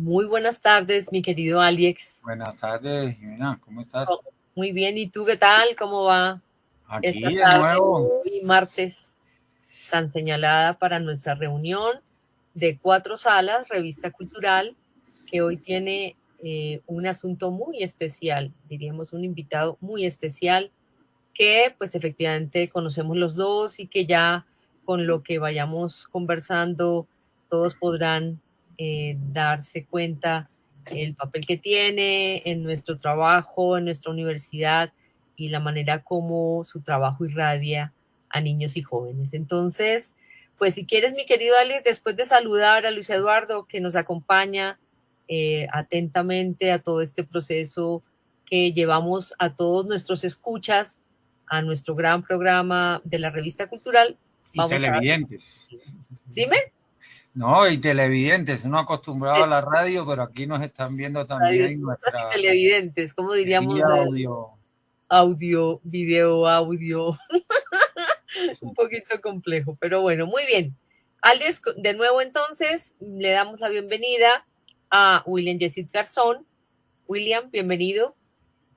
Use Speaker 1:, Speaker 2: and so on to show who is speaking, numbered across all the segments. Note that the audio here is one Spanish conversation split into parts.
Speaker 1: Muy buenas tardes, mi querido Alex.
Speaker 2: Buenas tardes, Jimena, ¿cómo estás?
Speaker 1: Muy bien, ¿y tú qué tal? ¿Cómo va esta
Speaker 2: Aquí de
Speaker 1: tarde,
Speaker 2: nuevo.
Speaker 1: hoy martes, tan señalada para nuestra reunión de Cuatro Salas, Revista Cultural, que hoy tiene un asunto muy especial, diríamos un invitado muy especial, que pues efectivamente conocemos los dos y que ya con lo que vayamos conversando todos podrán darse cuenta el papel que tiene en nuestro trabajo, en nuestra universidad y la manera como su trabajo irradia a niños y jóvenes. Entonces, pues si quieres, mi querido Alex, después de saludar a Luis Eduardo que nos acompaña atentamente a todo este proceso que llevamos a todos nuestros escuchas, a nuestro gran programa de la revista cultural,
Speaker 2: Y
Speaker 1: vamos a dar...
Speaker 2: televidentes.
Speaker 1: Dime.
Speaker 2: No, y televidentes, no acostumbrado a
Speaker 1: Es
Speaker 2: la radio, pero aquí nos están viendo también
Speaker 1: radioescuchas y
Speaker 2: nuestra
Speaker 1: televidentes, como diríamos,
Speaker 2: vía audio.
Speaker 1: audio, video, audio, un
Speaker 2: Sí.
Speaker 1: poquito complejo, pero bueno, muy bien. Alex, de nuevo entonces, le damos la bienvenida a William Jessit Garzón. William, bienvenido.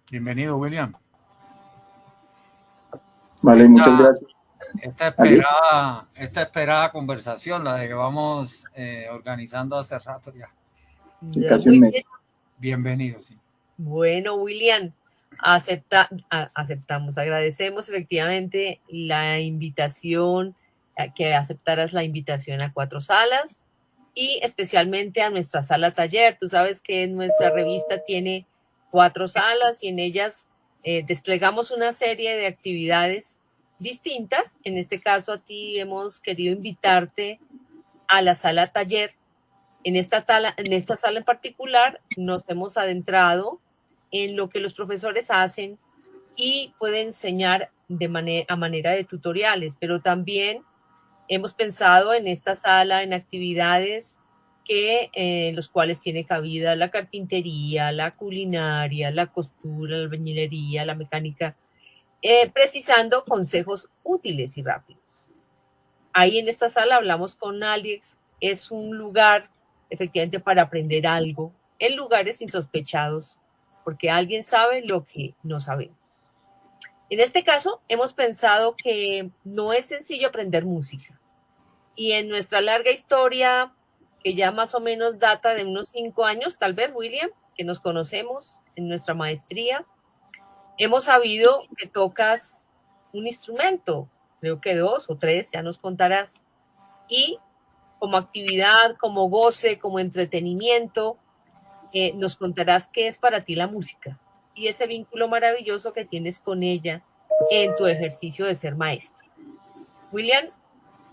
Speaker 2: Bienvenido, William.
Speaker 3: Vale, muchas
Speaker 2: Esta,
Speaker 3: gracias,
Speaker 2: esta
Speaker 3: Alex.
Speaker 2: esperada, esta esperada conversación, la de que vamos organizando hace rato ya.
Speaker 3: Sí,
Speaker 1: Ya,
Speaker 3: casi un
Speaker 1: muy bien.
Speaker 3: mes.
Speaker 2: Bienvenido, sí.
Speaker 1: Bueno, William, aceptamos, agradecemos efectivamente la invitación, que aceptaras la invitación a Cuatro Salas y especialmente a nuestra sala taller. Tú sabes que nuestra revista tiene cuatro salas y en ellas desplegamos una serie de actividades distintas. En este caso, a ti hemos querido invitarte a la sala taller. En esta sala en particular nos hemos adentrado en lo que los profesores hacen y pueden enseñar a manera de tutoriales, pero también hemos pensado en esta sala en actividades en los cuales tiene cabida la carpintería, la culinaria, la costura, la albañilería, la mecánica, precisando consejos útiles y rápidos. Ahí en esta sala hablamos con Alex, es un lugar efectivamente para aprender algo en lugares insospechados, porque alguien sabe lo que no sabemos. En este caso, hemos pensado que no es sencillo aprender música. Y en nuestra larga historia, que ya más o menos data de unos 5 años, tal vez, William, que nos conocemos en nuestra maestría, hemos sabido que tocas un instrumento, creo que 2 o 3, ya nos contarás. Y como actividad, como goce, como entretenimiento, nos contarás qué es para ti la música y ese vínculo maravilloso que tienes con ella en tu ejercicio de ser maestro. William,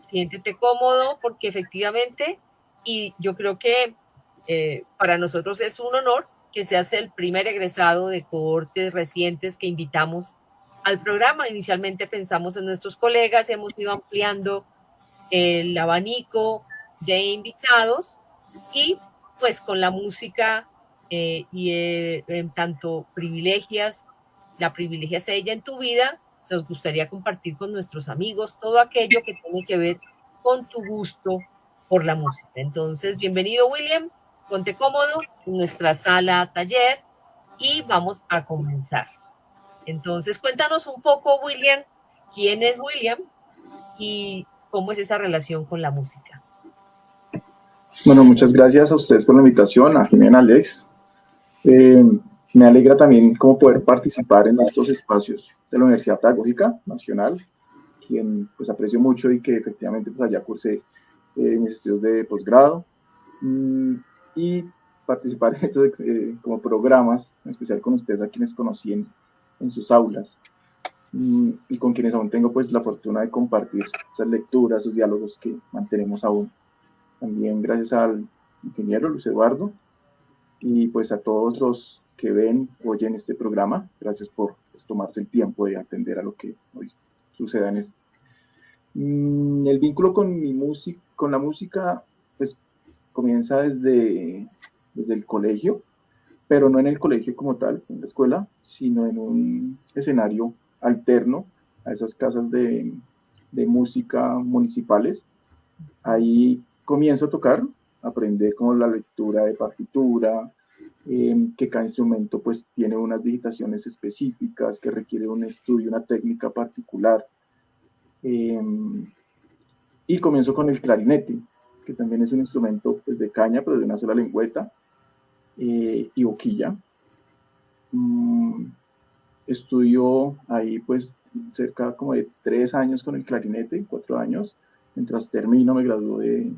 Speaker 1: siéntete cómodo porque efectivamente, y yo creo que para nosotros es un honor que seas el primer egresado de cohortes recientes que invitamos al programa. Inicialmente pensamos en nuestros colegas, hemos ido ampliando el abanico de invitados y pues con la música en tanto la privilegias ella en tu vida, nos gustaría compartir con nuestros amigos todo aquello que tiene que ver con tu gusto por la música. Entonces, bienvenido William, ponte cómodo en nuestra sala taller y vamos a comenzar. Entonces, cuéntanos un poco, William, quién es William y cómo es esa relación con la música.
Speaker 3: Bueno, muchas gracias a ustedes por la invitación, a Jimena, Alex. Eh, Me alegra también como poder participar en estos espacios de la Universidad Pedagógica Nacional, quien pues aprecio mucho y que efectivamente pues allá cursé mis estudios de posgrado. Y participar en estos como programas, en especial con ustedes a quienes conocí en sus aulas. Y con quienes aún tengo pues la fortuna de compartir esas lecturas, esos diálogos que mantenemos aún. También gracias al ingeniero Luis Eduardo y pues a todos los que ven, oyen este programa. Gracias por pues, tomarse el tiempo de atender a lo que hoy suceda en este. El vínculo con con la música pues comienza desde el colegio, pero no en el colegio como tal, en la escuela, sino en un escenario alterno a esas casas de música municipales. Ahí comienzo a tocar, aprender como la lectura de partitura, que cada instrumento pues tiene unas digitaciones específicas, que requiere un estudio, una técnica particular. Y comienzo con el clarinete, que también es un instrumento pues, de caña, pero de una sola lengüeta y boquilla. Estudio ahí pues cerca como de 3 años con el clarinete, 4 años, mientras termino, me graduó de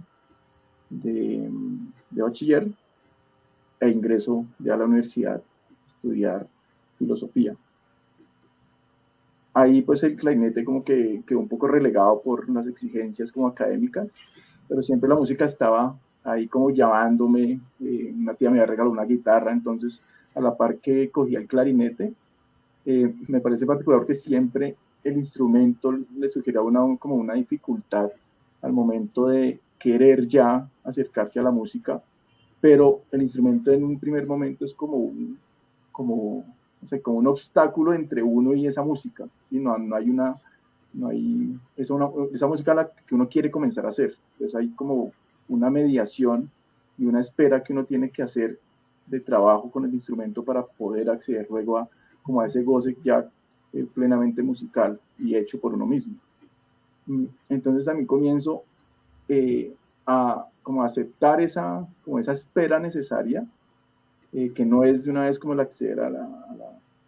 Speaker 3: bachiller e ingreso ya a la universidad a estudiar filosofía. Ahí pues el clarinete como que quedó un poco relegado por las exigencias como académicas, pero siempre la música estaba ahí como llamándome. Una tía me había regalado una guitarra, entonces a la par que cogía el clarinete, me parece particular que siempre el instrumento le sugiera como una dificultad al momento de querer ya acercarse a la música, pero el instrumento en un primer momento es como, no sé, como un obstáculo entre uno y esa música, ¿sí? No hay una, no hay, esa música la que uno quiere comenzar a hacer, entonces hay como una mediación y una espera que uno tiene que hacer de trabajo con el instrumento para poder acceder luego a, como a ese goce ya plenamente musical y hecho por uno mismo. Entonces también comienzo a como aceptar como esa espera necesaria, que no es de una vez como el acceder a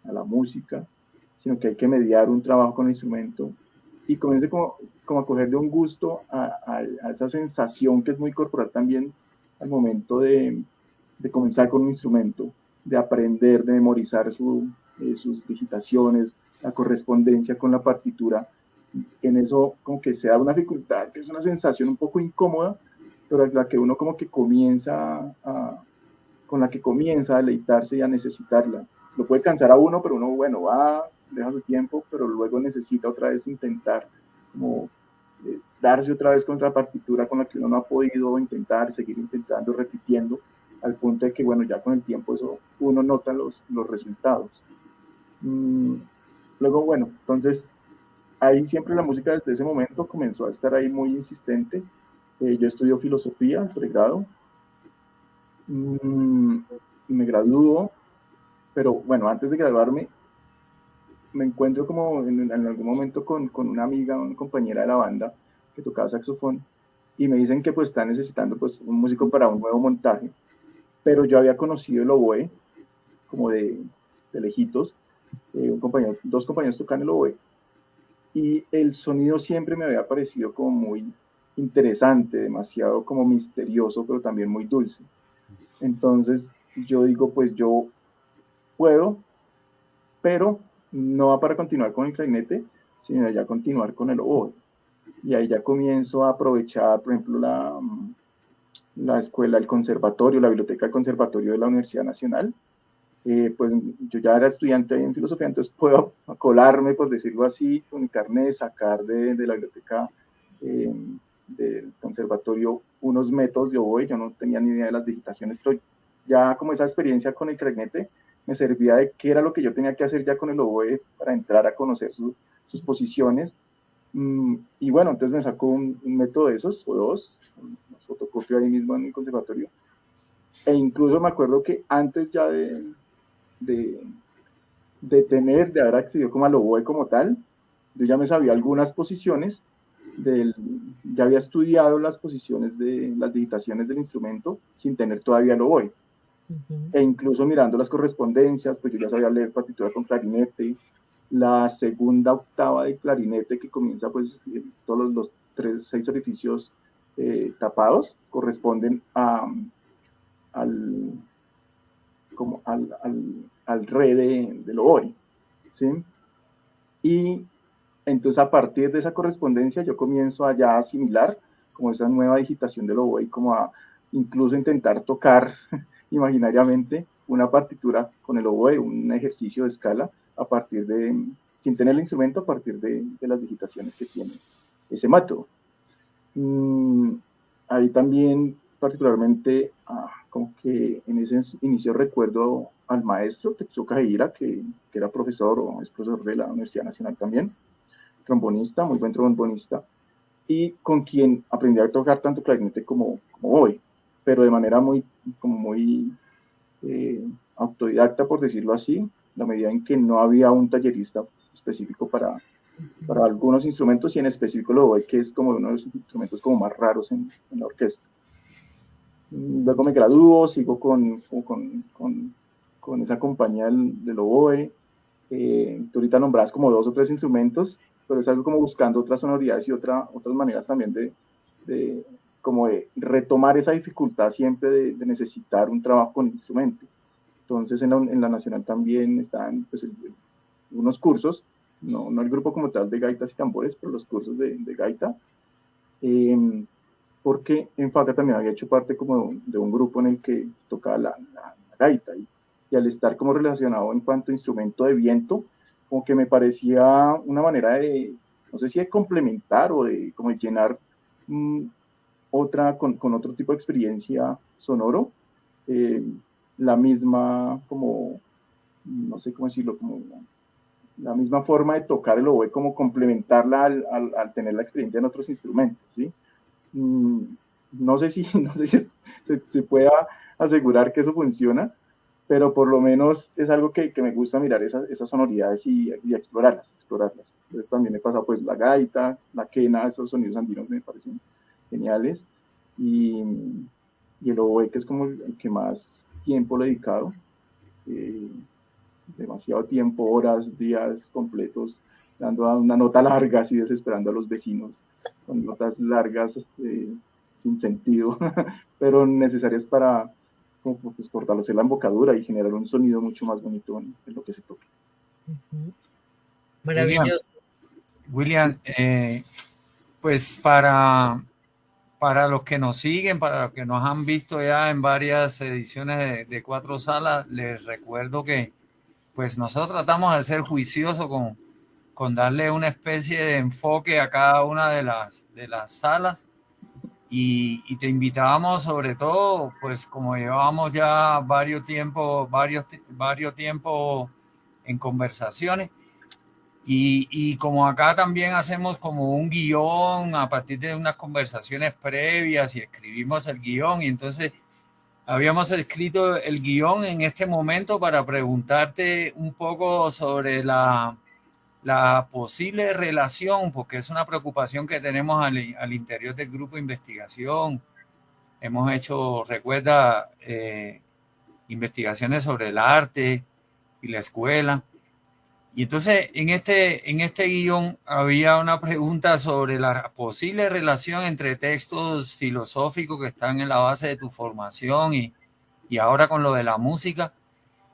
Speaker 3: la música, sino que hay que mediar un trabajo con el instrumento y comience como a cogerle un gusto a esa sensación que es muy corporal también al momento de comenzar con un instrumento, de aprender, de memorizar sus digitaciones, la correspondencia con la partitura. En eso como que se da una dificultad, que es una sensación un poco incómoda, pero la que uno como que con la que comienza a deleitarse y a necesitarla. Lo puede cansar a uno, pero uno, bueno, va, deja su tiempo, pero luego necesita otra vez intentar como darse otra vez contra la partitura con la que uno no ha podido intentar, seguir intentando, repitiendo, al punto de que, bueno, ya con el tiempo eso uno nota los resultados. Luego, bueno, entonces ahí siempre la música desde ese momento comenzó a estar ahí muy insistente. Yo estudio filosofía, el pregrado, me graduó, pero bueno, antes de graduarme me encuentro como en algún momento con una amiga, una compañera de la banda que tocaba saxofón y me dicen que pues está necesitando pues un músico para un nuevo montaje, pero yo había conocido el oboe como de lejitos, dos compañeros tocan el oboe y el sonido siempre me había parecido como muy interesante, demasiado como misterioso, pero también muy dulce. Entonces yo digo, pues yo puedo, pero no va para continuar con el clarinete, sino ya continuar con el oboe. Y ahí ya comienzo a aprovechar, por ejemplo, la escuela, el conservatorio, la biblioteca del conservatorio de la Universidad Nacional. Pues yo ya era estudiante en filosofía, entonces puedo colarme, por decirlo así, con mi carnet, sacar de la biblioteca del conservatorio unos métodos de oboe. Yo no tenía ni idea de las digitaciones, pero ya como esa experiencia con el clarinete me servía de qué era lo que yo tenía que hacer ya con el oboe para entrar a conocer sus posiciones. Y bueno, entonces me sacó un método de esos, o dos, una fotocopia ahí mismo en el conservatorio. E incluso me acuerdo que antes ya de haber accedido como al oboe como tal, yo ya me sabía algunas posiciones, ya había estudiado las posiciones de las digitaciones del instrumento sin tener todavía el oboe. E incluso mirando las correspondencias, pues yo ya sabía leer partitura con clarinete, la segunda octava de clarinete que comienza pues todos los 6 orificios tapados corresponden al, como al re del oboe, ¿sí? Y entonces a partir de esa correspondencia yo comienzo a ya asimilar como esa nueva digitación del oboe, como a incluso intentar tocar imaginariamente una partitura con el oboe, un ejercicio de escala a partir sin tener el instrumento, a partir de las digitaciones que tiene ese método. Ahí también particularmente como que en ese inicio recuerdo al maestro Tetsuka Heira, que era profesor o es profesor de la Universidad Nacional también, trombonista, muy buen trombonista, y con quien aprendí a tocar tanto clarinete como oboe. pero de manera muy autodidacta, por decirlo así, la medida en que no había un tallerista específico para algunos instrumentos, y en específico el oboe, que es como uno de los instrumentos como más raros en la orquesta. Luego me gradúo, sigo con esa compañía del oboe. Tú ahorita nombras como 2 o 3 instrumentos, pero es algo como buscando otras sonoridades y otras maneras también de retomar esa dificultad siempre de necesitar un trabajo con el instrumento. Entonces en la Nacional también están pues, unos cursos, no el grupo como tal de gaitas y tambores, pero los cursos de gaita, porque en FACA también había hecho parte como de un grupo en el que tocaba la gaita, y al estar como relacionado en cuanto a instrumento de viento, como que me parecía una manera de, no sé si de complementar o de como de llenar con otro tipo de experiencia sonoro, la misma como, no sé cómo decirlo, como la misma forma de tocar el oboe, como complementarla al tener la experiencia en otros instrumentos, ¿sí? No sé si se pueda asegurar que eso funciona, pero por lo menos es algo que me gusta mirar esas sonoridades y explorarlas. Entonces también he pasado pues la gaita, la quena, esos sonidos andinos me parecen geniales, y el oboe, que es como el que más tiempo le he dedicado, demasiado tiempo, horas, días completos, dando una nota larga, así desesperando a los vecinos, con notas largas sin sentido, pero necesarias para pues, fortalecer la embocadura y generar un sonido mucho más bonito en lo que se toque.
Speaker 1: Maravilloso.
Speaker 2: William, pues para los que nos siguen, para los que nos han visto ya en varias ediciones de Cuatro Salas, les recuerdo que pues nosotros tratamos de ser juiciosos con darle una especie de enfoque a cada una de las salas, y te invitábamos sobre todo, pues como llevábamos ya varios tiempo en conversaciones, y como acá también hacemos como un guión a partir de unas conversaciones previas y escribimos el guión, y entonces habíamos escrito el guión en este momento para preguntarte un poco sobre la posible relación, porque es una preocupación que tenemos al interior del grupo de investigación. Hemos hecho, recuerda, investigaciones sobre el arte y la escuela. Y entonces en este guión había una pregunta sobre la posible relación entre textos filosóficos que están en la base de tu formación y ahora con lo de la música.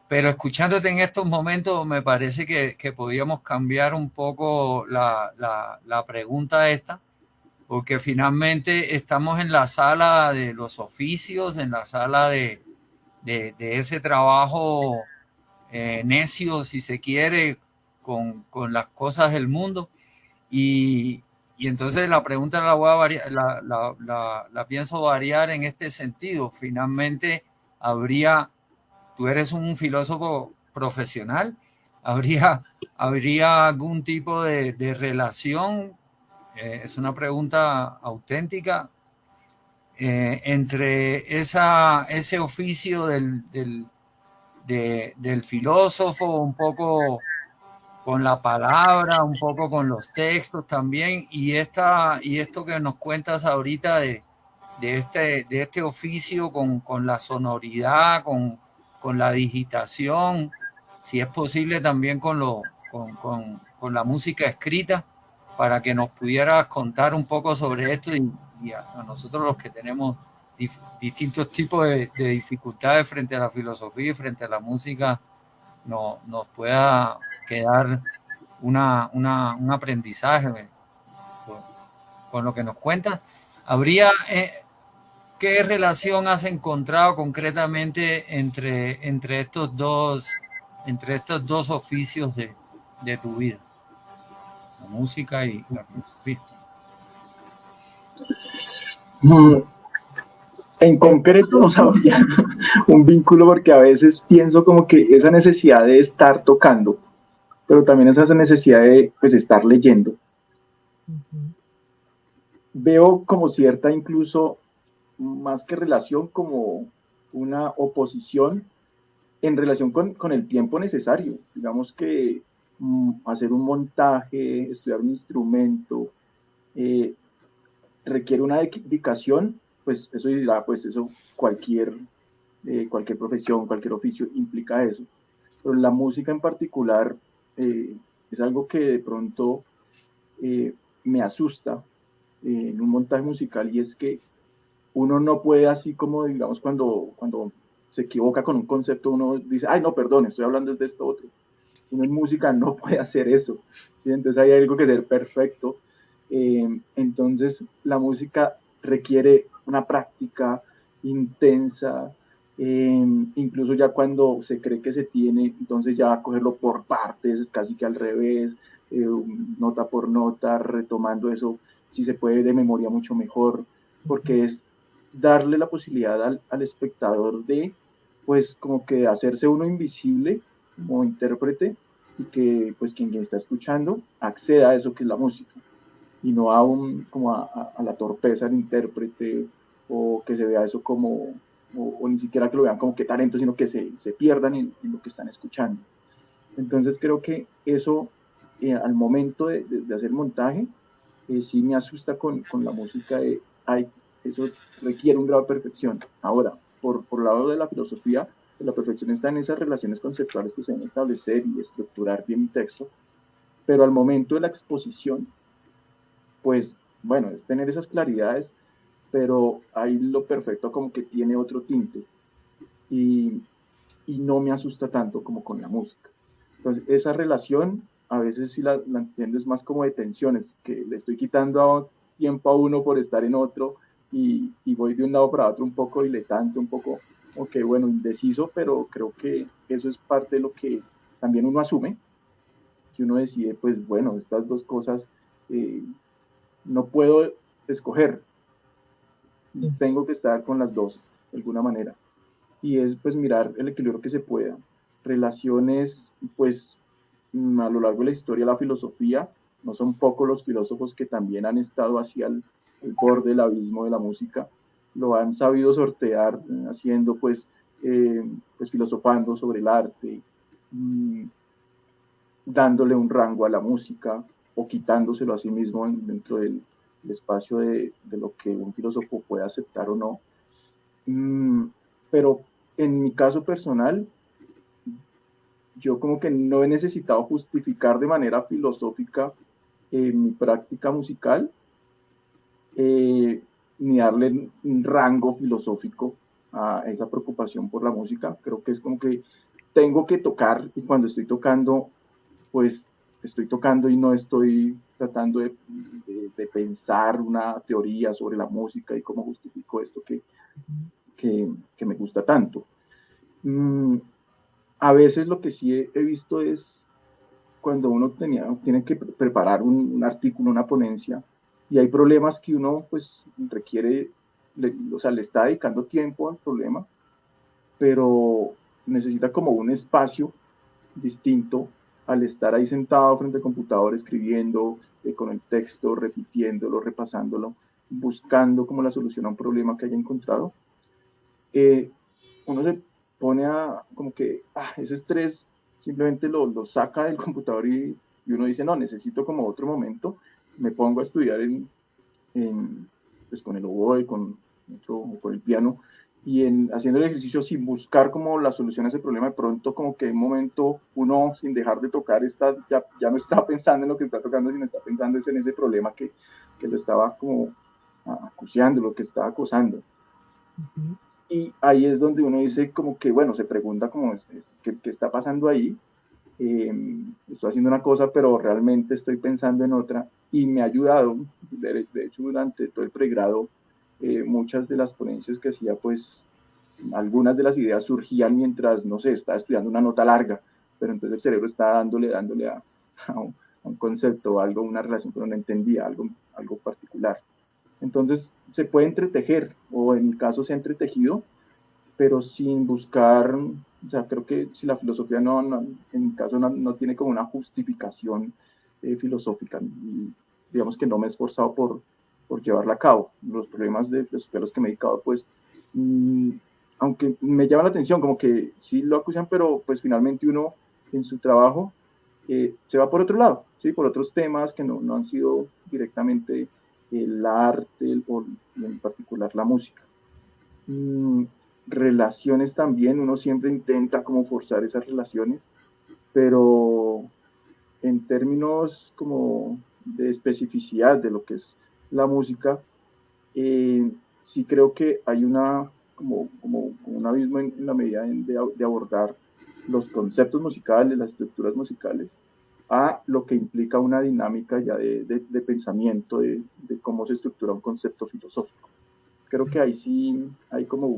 Speaker 2: Pero escuchándote en estos momentos me parece que podíamos cambiar un poco la pregunta esta, porque finalmente estamos en la sala de los oficios, en la sala de ese trabajo necio, si se quiere, con las cosas del mundo. Y entonces la pregunta la voy a variar, la pienso variar en este sentido. Finalmente tú eres un filósofo profesional, habría algún tipo de relación, es una pregunta auténtica, entre ese oficio del filósofo, un poco con la palabra, un poco con los textos también, y esto que nos cuentas ahorita de este oficio con la sonoridad, con la digitación, si es posible también con la música escrita, para que nos pudieras contar un poco sobre esto, y a nosotros los que tenemos distintos tipos de dificultades frente a la filosofía y frente a la música, nos pueda quedar un aprendizaje con lo que nos cuentas. ¿Qué relación has encontrado concretamente entre estos dos oficios de tu vida, la música y la filosofía?
Speaker 3: En concreto no sabría un vínculo, porque a veces pienso como que esa necesidad de estar tocando, pero también esa necesidad de pues, estar leyendo. Veo como cierta incluso más que relación, como una oposición en relación con el tiempo necesario. Digamos que hacer un montaje, estudiar un instrumento, requiere una dedicación, pues eso dirá, pues eso cualquier profesión, cualquier oficio implica eso. Pero la música en particular es algo que de pronto me asusta en un montaje musical, y es que uno no puede, así como digamos cuando se equivoca con un concepto, uno dice, ay no, perdón, estoy hablando de esto otro. Uno en música no puede hacer eso, ¿sí? Entonces hay algo que ser perfecto. Entonces la música requiere una práctica intensa, incluso ya cuando se cree que se tiene, entonces ya cogerlo por partes, casi que al revés, nota por nota, retomando eso, si se puede de memoria mucho mejor, porque es darle la posibilidad al espectador de, pues como que hacerse uno invisible como intérprete, y que pues quien está escuchando acceda a eso que es la música, y no como a la torpeza del intérprete, o que se vea eso como, o ni siquiera que lo vean como qué talento, sino que se pierdan en lo que están escuchando. Entonces creo que eso, al momento de hacer montaje, sí me asusta con la música. Eso requiere un grado de perfección. Ahora, por el lado de la filosofía, pues la perfección está en esas relaciones conceptuales que se deben establecer y estructurar bien un texto, pero al momento de la exposición, pues bueno, es tener esas claridades, pero ahí lo perfecto como que tiene otro tinte, y, y no me asusta tanto como con la música. Entonces, esa relación a veces sí la entiendo, es más como de tensiones, que le estoy quitando tiempo a uno por estar en otro, y voy de un lado para otro un poco diletante, un poco, ok, bueno, indeciso, pero creo que eso es parte de lo que también uno asume, que uno decide, pues bueno, estas dos cosas eh, no puedo escoger, tengo que estar con las dos de alguna manera, y es pues mirar el equilibrio que se pueda. Relaciones, pues a lo largo de la historia, la filosofía, no son pocos los filósofos que también han estado hacia el borde del abismo de la música, lo han sabido sortear, haciendo pues filosofando sobre el arte, mmm, dándole un rango a la música, o quitándoselo a sí mismo dentro del espacio de lo que un filósofo puede aceptar o no. Pero en mi caso personal, yo como que no he necesitado justificar de manera filosófica mi práctica musical, ni darle un rango filosófico a esa preocupación por la música. Creo que es como que tengo que tocar, y cuando estoy tocando, pues estoy tocando y no estoy tratando de pensar una teoría sobre la música y cómo justifico esto que me gusta tanto. A veces lo que sí he visto es cuando uno tiene que preparar un artículo, una ponencia, y hay problemas que uno pues requiere, o sea, le está dedicando tiempo al problema, pero necesita como un espacio distinto al estar ahí sentado frente al computador escribiendo, con el texto, repitiéndolo, repasándolo, buscando como la solución a un problema que haya encontrado. Uno se pone como que ese estrés simplemente lo saca del computador, y uno dice, no, necesito como otro momento, me pongo a estudiar pues con el oboe, con el piano, y haciendo el ejercicio sin buscar como la solución a ese problema, de pronto como que en un momento uno, sin dejar de tocar, ya no está pensando en lo que está tocando, sino está pensando en ese problema que lo estaba como acuciando, lo que estaba acosando. Y ahí es donde uno dice como que, bueno, se pregunta como, ¿qué está pasando ahí? Estoy haciendo una cosa, pero realmente estoy pensando en otra, y me ha ayudado. De hecho, durante todo el pregrado, muchas de las ponencias que hacía, pues algunas de las ideas surgían mientras, no sé, estaba estudiando una nota larga, pero entonces el cerebro está dándole a un concepto, algo, una relación que uno no entendía, algo particular. Entonces se puede entretejer, o en mi caso se ha entretejido, pero sin buscar, o sea, creo que si la filosofía en mi caso no tiene como una justificación filosófica, y digamos que no me he esforzado por por llevarla a cabo. Los problemas de los que me he dedicado, pues, aunque me llama la atención, como que sí lo acusan, pero pues finalmente uno en su trabajo se va por otro lado, ¿sí? Por otros temas que no han sido directamente el arte o en particular la música. Relaciones también, uno siempre intenta como forzar esas relaciones, pero en términos como de especificidad de lo que es la música, sí creo que hay como un abismo en la medida de abordar los conceptos musicales, las estructuras musicales, a lo que implica una dinámica ya de pensamiento, de cómo se estructura un concepto filosófico. Creo que ahí sí hay como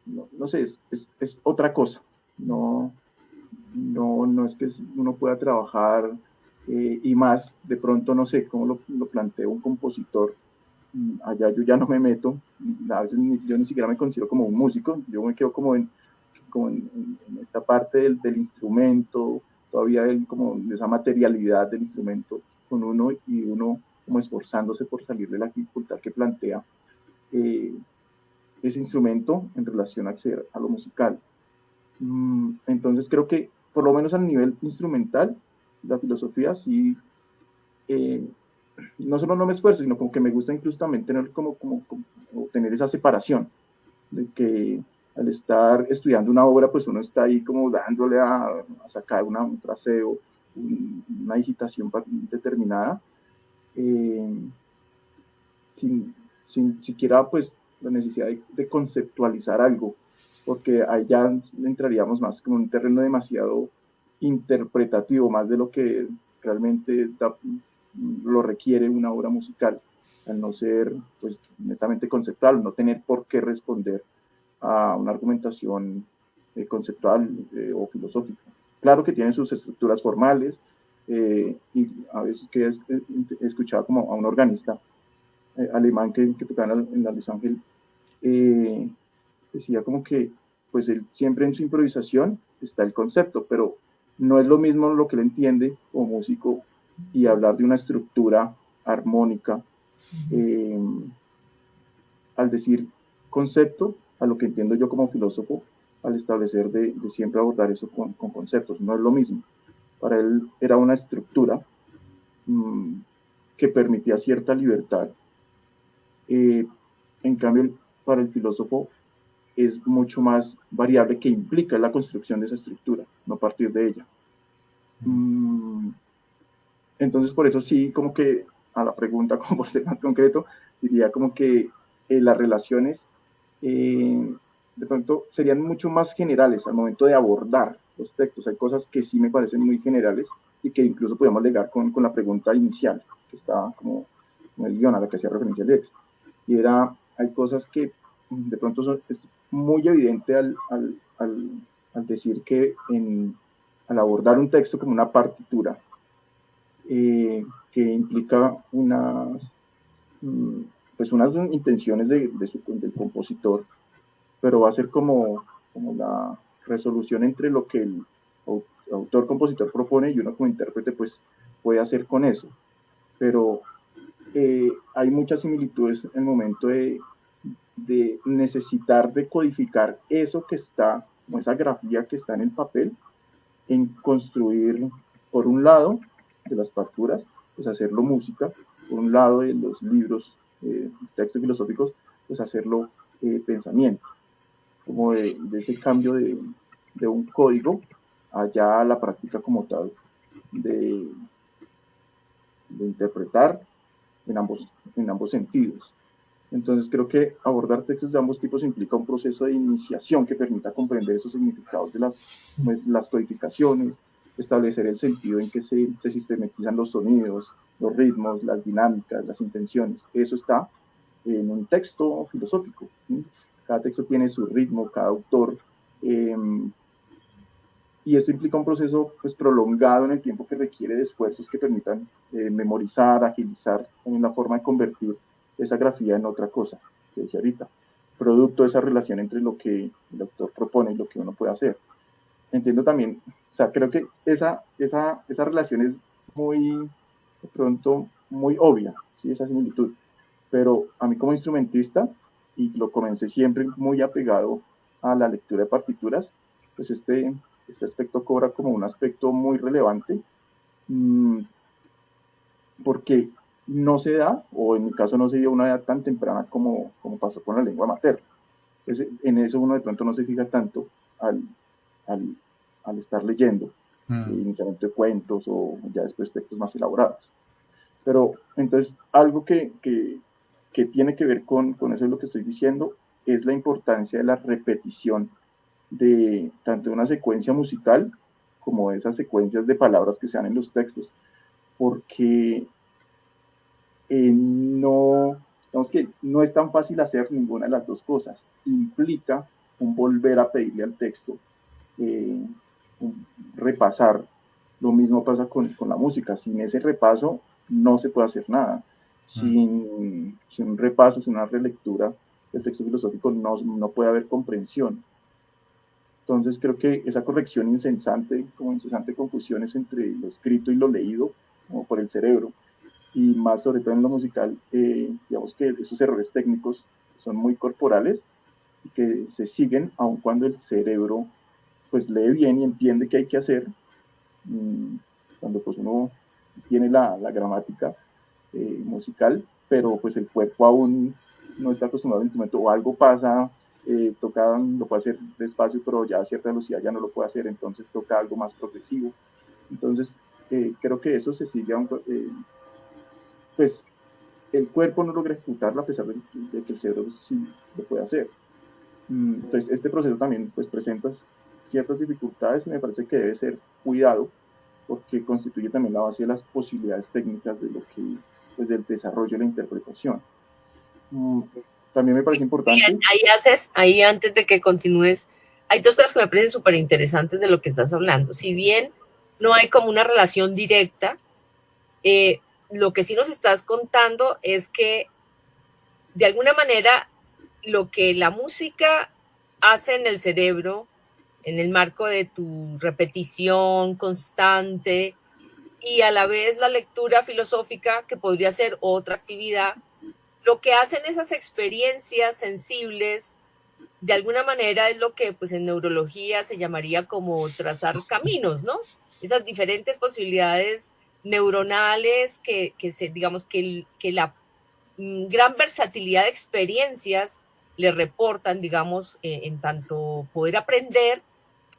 Speaker 3: no sé, es otra cosa. No es que uno pueda trabajar y más, de pronto no sé cómo lo plantea un compositor. Allá yo ya no me meto, a veces yo ni siquiera me considero como un músico, yo me quedo como en esta parte del instrumento, todavía como de esa materialidad del instrumento con uno y uno como esforzándose por salir de la dificultad que plantea ese instrumento en relación a acceder a lo musical. Entonces creo que por lo menos a nivel instrumental, la filosofía sí, no solo no me esfuerzo, sino como que me gusta incluso también tener como tener esa separación de que al estar estudiando una obra, pues uno está ahí como dándole a sacar un fraseo, una digitación determinada, sin siquiera pues la necesidad de conceptualizar algo, porque ahí ya entraríamos más como en un terreno demasiado interpretativo, más de lo que realmente lo requiere una obra musical, al no ser pues netamente conceptual, no tener por qué responder a una argumentación conceptual o filosófica. Claro que tienen sus estructuras formales y a veces que he escuchado como a un organista alemán que tocaba en la Los Ángeles, decía como que pues él siempre en su improvisación está el concepto, pero no es lo mismo lo que él entiende como músico y hablar de una estructura armónica al decir concepto a lo que entiendo yo como filósofo al establecer de siempre abordar eso con conceptos, no es lo mismo. Para él era una estructura que permitía cierta libertad. En cambio, para el filósofo es mucho más variable que implica la construcción de esa estructura, no partir de ella. Entonces, por eso sí, como que a la pregunta, como por ser más concreto, diría como que las relaciones de pronto serían mucho más generales al momento de abordar los textos. Hay cosas que sí me parecen muy generales y que incluso podemos ligar con la pregunta inicial, que estaba como en el guión a la que hacía referencia Alex. Y hay cosas que de pronto es muy evidente al decir que al abordar un texto como una partitura, que implica pues unas intenciones del compositor, pero va a ser como la resolución entre lo que el autor-compositor propone y uno como intérprete pues puede hacer con eso. Pero hay muchas similitudes en el momento de necesitar de codificar eso que está, como esa grafía que está en el papel, en construir, por un lado, de las partituras, pues hacerlo música, por un lado de los libros, textos filosóficos, pues hacerlo pensamiento, como de ese cambio de un código allá a la práctica como tal, de interpretar en ambos sentidos. Entonces creo que abordar textos de ambos tipos implica un proceso de iniciación que permita comprender esos significados de las codificaciones, establecer el sentido en que se sistematizan los sonidos, los ritmos, las dinámicas, las intenciones. Eso está en un texto filosófico. ¿Sí? Cada texto tiene su ritmo, cada autor, y esto implica un proceso pues, prolongado en el tiempo que requiere de esfuerzos que permitan memorizar, agilizar en la forma de convertir esa grafía en otra cosa, que decía ahorita, producto de esa relación entre lo que el autor propone y lo que uno puede hacer. Entiendo también, o sea, creo que esa relación es muy, de pronto, muy obvia, ¿sí? Esa similitud. Pero a mí como instrumentista, y lo comencé siempre muy apegado a la lectura de partituras, pues este aspecto cobra como un aspecto muy relevante, porque no se da, o en mi caso no se dio a una edad tan temprana como pasó con la lengua materna. En eso uno de pronto no se fija tanto al, al, al estar leyendo, inicialmente cuentos o ya después textos más elaborados. Pero entonces algo que tiene que ver con eso es lo que estoy diciendo, es la importancia de la repetición de tanto de una secuencia musical como de esas secuencias de palabras que se dan en los textos, porque no, digamos que no es tan fácil hacer ninguna de las dos cosas. Implica un volver a pedirle al texto, repasar. Lo mismo pasa con la música. Sin ese repaso no se puede hacer nada. Sin un repaso, sin una relectura del texto filosófico, no puede haber comprensión. Entonces creo que esa corrección incesante confusiones entre lo escrito y lo leído, como por el cerebro, y más sobre todo en lo musical, digamos que esos errores técnicos son muy corporales y que se siguen aun cuando el cerebro pues lee bien y entiende qué hay que hacer, cuando pues uno tiene la gramática musical, pero pues el cuerpo aún no está acostumbrado al instrumento o algo pasa, lo puede hacer despacio, pero ya a cierta velocidad ya no lo puede hacer, entonces toca algo más progresivo. Entonces creo que eso se sigue pues el cuerpo no logra ejecutarlo a pesar de que el cerebro sí lo puede hacer. Entonces este proceso también pues presenta ciertas dificultades y me parece que debe ser cuidado porque constituye también la base de las posibilidades técnicas de lo que, pues, del desarrollo de la interpretación. También me parece importante.
Speaker 1: Ahí antes de que continúes, hay dos cosas que me parecen súper interesantes de lo que estás hablando. Si bien no hay como una relación directa, lo que sí nos estás contando es que de alguna manera lo que la música hace en el cerebro, en el marco de tu repetición constante y a la vez la lectura filosófica, que podría ser otra actividad, lo que hacen esas experiencias sensibles, de alguna manera es lo que pues en neurología se llamaría como trazar caminos, ¿no? Esas diferentes posibilidades neuronales digamos, que la gran versatilidad de experiencias le reportan, digamos, en tanto poder aprender.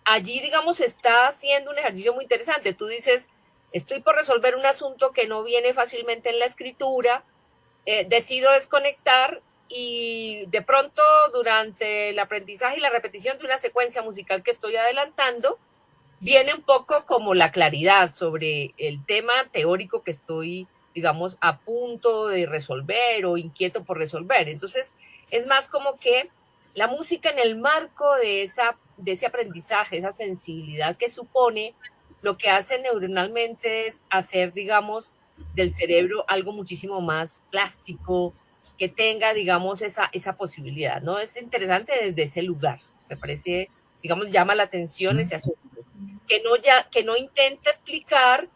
Speaker 1: Allí, digamos, está haciendo un ejercicio muy interesante. Tú dices, estoy por resolver un asunto que no viene fácilmente en la escritura, decido desconectar y de pronto durante el aprendizaje y la repetición de una secuencia musical que estoy adelantando, viene un poco como la claridad sobre el tema teórico que estoy, digamos, a punto de resolver o inquieto por resolver. Entonces, es más como que la música en el marco de ese aprendizaje, esa sensibilidad que supone, lo que hace neuronalmente es hacer, digamos, del cerebro algo muchísimo más plástico, que tenga, digamos, esa posibilidad, ¿no? Es interesante desde ese lugar. Me parece, digamos, llama la atención ese asunto. Que no intenta explicar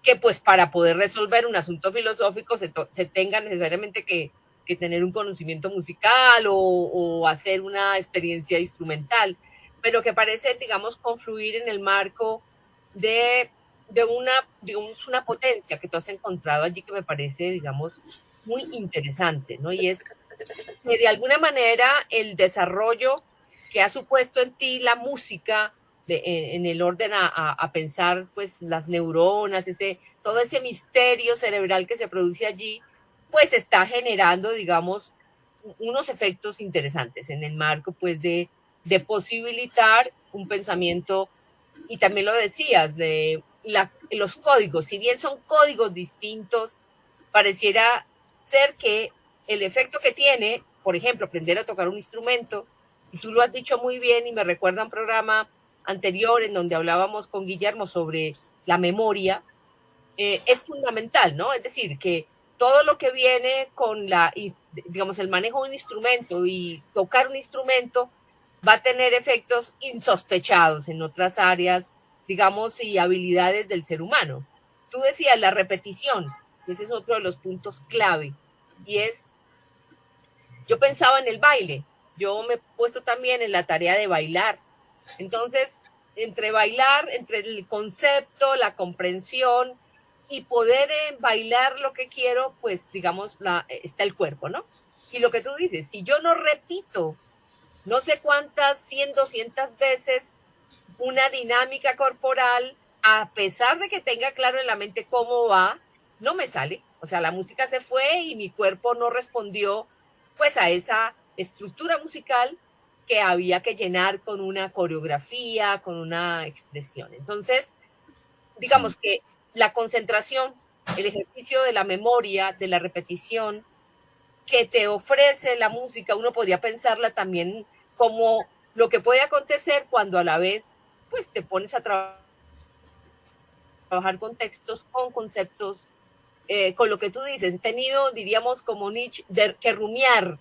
Speaker 1: que pues para poder resolver un asunto filosófico se tenga necesariamente que tener un conocimiento musical o hacer una experiencia instrumental, pero que parece, digamos, confluir en el marco de una potencia que tú has encontrado allí que me parece, digamos, muy interesante, ¿no? Y es que de alguna manera el desarrollo que ha supuesto en ti la música en el orden a pensar pues las neuronas, todo ese misterio cerebral que se produce allí, pues está generando, digamos, unos efectos interesantes en el marco pues de posibilitar un pensamiento, y también lo decías, de los códigos, si bien son códigos distintos, pareciera ser que el efecto que tiene, por ejemplo, aprender a tocar un instrumento, y tú lo has dicho muy bien y me recuerda a un programa anterior en donde hablábamos con Guillermo sobre la memoria, es fundamental, ¿no? Es decir, que todo lo que viene con digamos, el manejo de un instrumento y tocar un instrumento va a tener efectos insospechados en otras áreas, digamos, y habilidades del ser humano. Tú decías la repetición. Ese es otro de los puntos clave. Y es, yo pensaba en el baile, yo me he puesto también en la tarea de bailar. Entonces, entre bailar, entre el concepto, la comprensión y poder bailar lo que quiero, pues digamos, está el cuerpo, ¿no? Y lo que tú dices, si yo no repito no sé cuántas, 100, 200 veces una dinámica corporal, a pesar de que tenga claro en la mente cómo va, no me sale. O sea, la música se fue y mi cuerpo no respondió pues a esa estructura musical que había que llenar con una coreografía, con una expresión. Entonces,
Speaker 2: Sí.
Speaker 1: digamos que la concentración, el ejercicio de la memoria, de la repetición que te ofrece la música, uno podría pensarla también como lo que puede acontecer cuando a la vez pues te pones a trabajar con textos, con conceptos, con lo que tú dices. He tenido, diríamos, como Nietzsche, que rumiar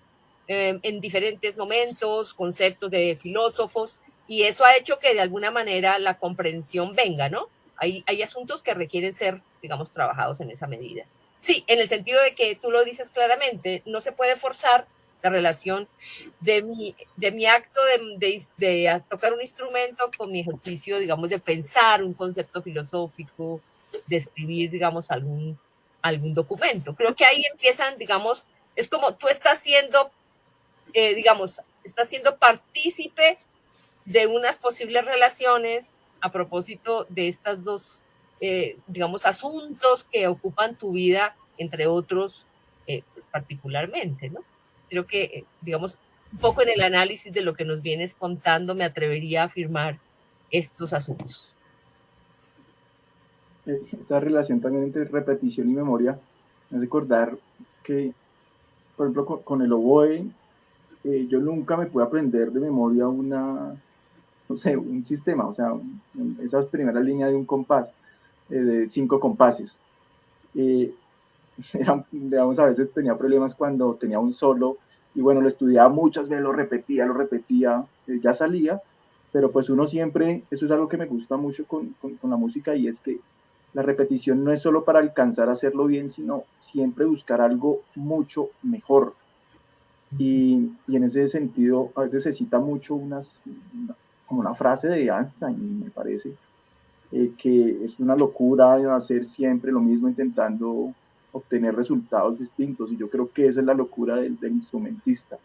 Speaker 1: en diferentes momentos, conceptos de filósofos, y eso ha hecho que de alguna manera la comprensión venga, ¿no? Hay asuntos que requieren ser, digamos, trabajados en esa medida. Sí, en el sentido de que tú lo dices claramente, no se puede forzar la relación de mi acto de tocar un instrumento con mi ejercicio, digamos, de pensar un concepto filosófico, de escribir, digamos, algún documento. Creo que ahí empiezan, digamos, es como tú estás siendo, digamos, estás siendo partícipe de unas posibles relaciones a propósito de estas dos, digamos, asuntos que ocupan tu vida, entre otros, pues particularmente, ¿no? Creo que, digamos, un poco en el análisis de lo que nos vienes contando, me atrevería a afirmar estos asuntos.
Speaker 3: Esa relación también entre repetición y memoria, es recordar que, por ejemplo, con el oboe, yo nunca me pude aprender de memoria no sé, un sistema, o sea, esas primeras líneas de un compás, de 5 compases. Eh, digamos, a veces tenía problemas cuando tenía un solo y bueno, lo estudiaba muchas veces, lo repetía, ya salía, pero pues uno siempre, eso es algo que me gusta mucho con la música y es que la repetición no es solo para alcanzar a hacerlo bien, sino siempre buscar algo mucho mejor. Y en ese sentido, a veces se cita mucho como una frase de Einstein, me parece, que es una locura hacer siempre lo mismo intentando obtener resultados distintos. Y yo creo que esa es la locura del instrumentista.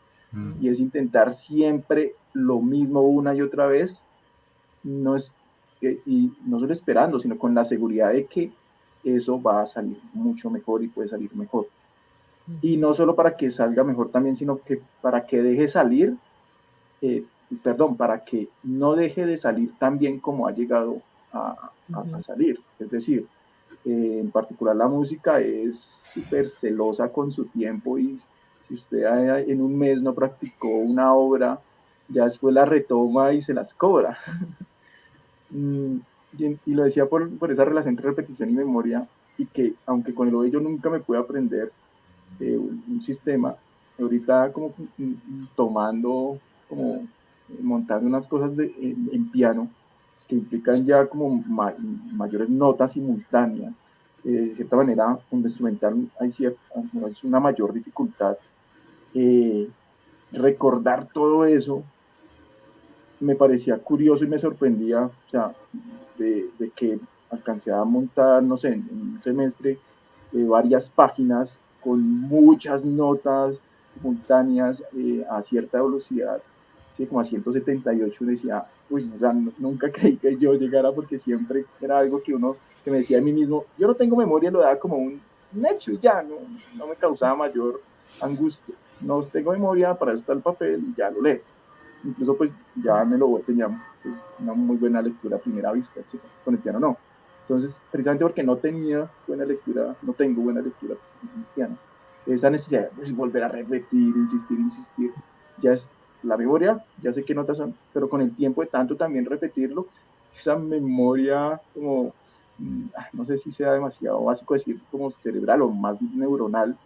Speaker 3: Y es intentar siempre lo mismo una y otra vez, no es, y no solo esperando, sino con la seguridad de que eso va a salir mucho mejor y puede salir mejor. Y no solo para que salga mejor también, sino que para que deje salir, para que no deje de salir tan bien como ha llegado a salir. Es decir, en particular la música es súper celosa con su tiempo y si usted en un mes no practicó una obra, ya después la retoma y se las cobra. Y lo decía por esa relación entre repetición y memoria y que aunque con el oído yo nunca me pude aprender un sistema, ahorita como tomando, como montando unas cosas en piano que implican ya como mayores notas simultáneas. De cierta manera, en lo instrumental es una mayor dificultad. Recordar todo eso me parecía curioso y me sorprendía, o sea, de que alcancé a montar, no sé, en un semestre, varias páginas con muchas notas simultáneas a cierta velocidad, ¿sí? Como a 178, decía, uy, o sea, nunca creí que yo llegara porque siempre era algo que me decía a mí mismo, yo no tengo memoria, lo daba como un hecho y ya, no me causaba mayor angustia. No tengo memoria, para eso está el papel y ya lo leo. Incluso pues ya tenía pues, una muy buena lectura a primera vista, ¿sí? Con el piano no. Entonces, precisamente porque no tenía buena lectura, no tengo buena lectura en el piano, esa necesidad de pues, volver a repetir, insistir, ya es la memoria, ya sé qué notas son, pero con el tiempo de tanto también repetirlo, esa memoria como, no sé si sea demasiado básico decir como cerebral o más neuronal,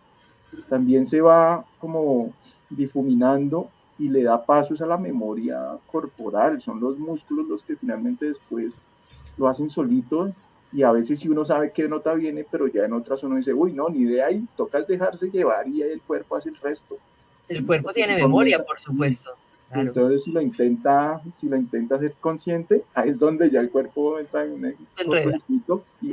Speaker 3: también se va como difuminando y le da pasos a la memoria corporal. Son los músculos los que finalmente después lo hacen solito y a veces si uno sabe qué nota viene, pero ya en otras uno dice, uy, no, ni idea, y toca dejarse llevar y ahí el cuerpo hace el resto.
Speaker 1: El cuerpo
Speaker 3: Porque
Speaker 1: tiene
Speaker 3: si
Speaker 1: memoria,
Speaker 3: comienza,
Speaker 1: por supuesto.
Speaker 3: y
Speaker 1: Claro.
Speaker 3: entonces si lo intenta ser consciente, ahí es donde ya el cuerpo entra en un cortocircuito y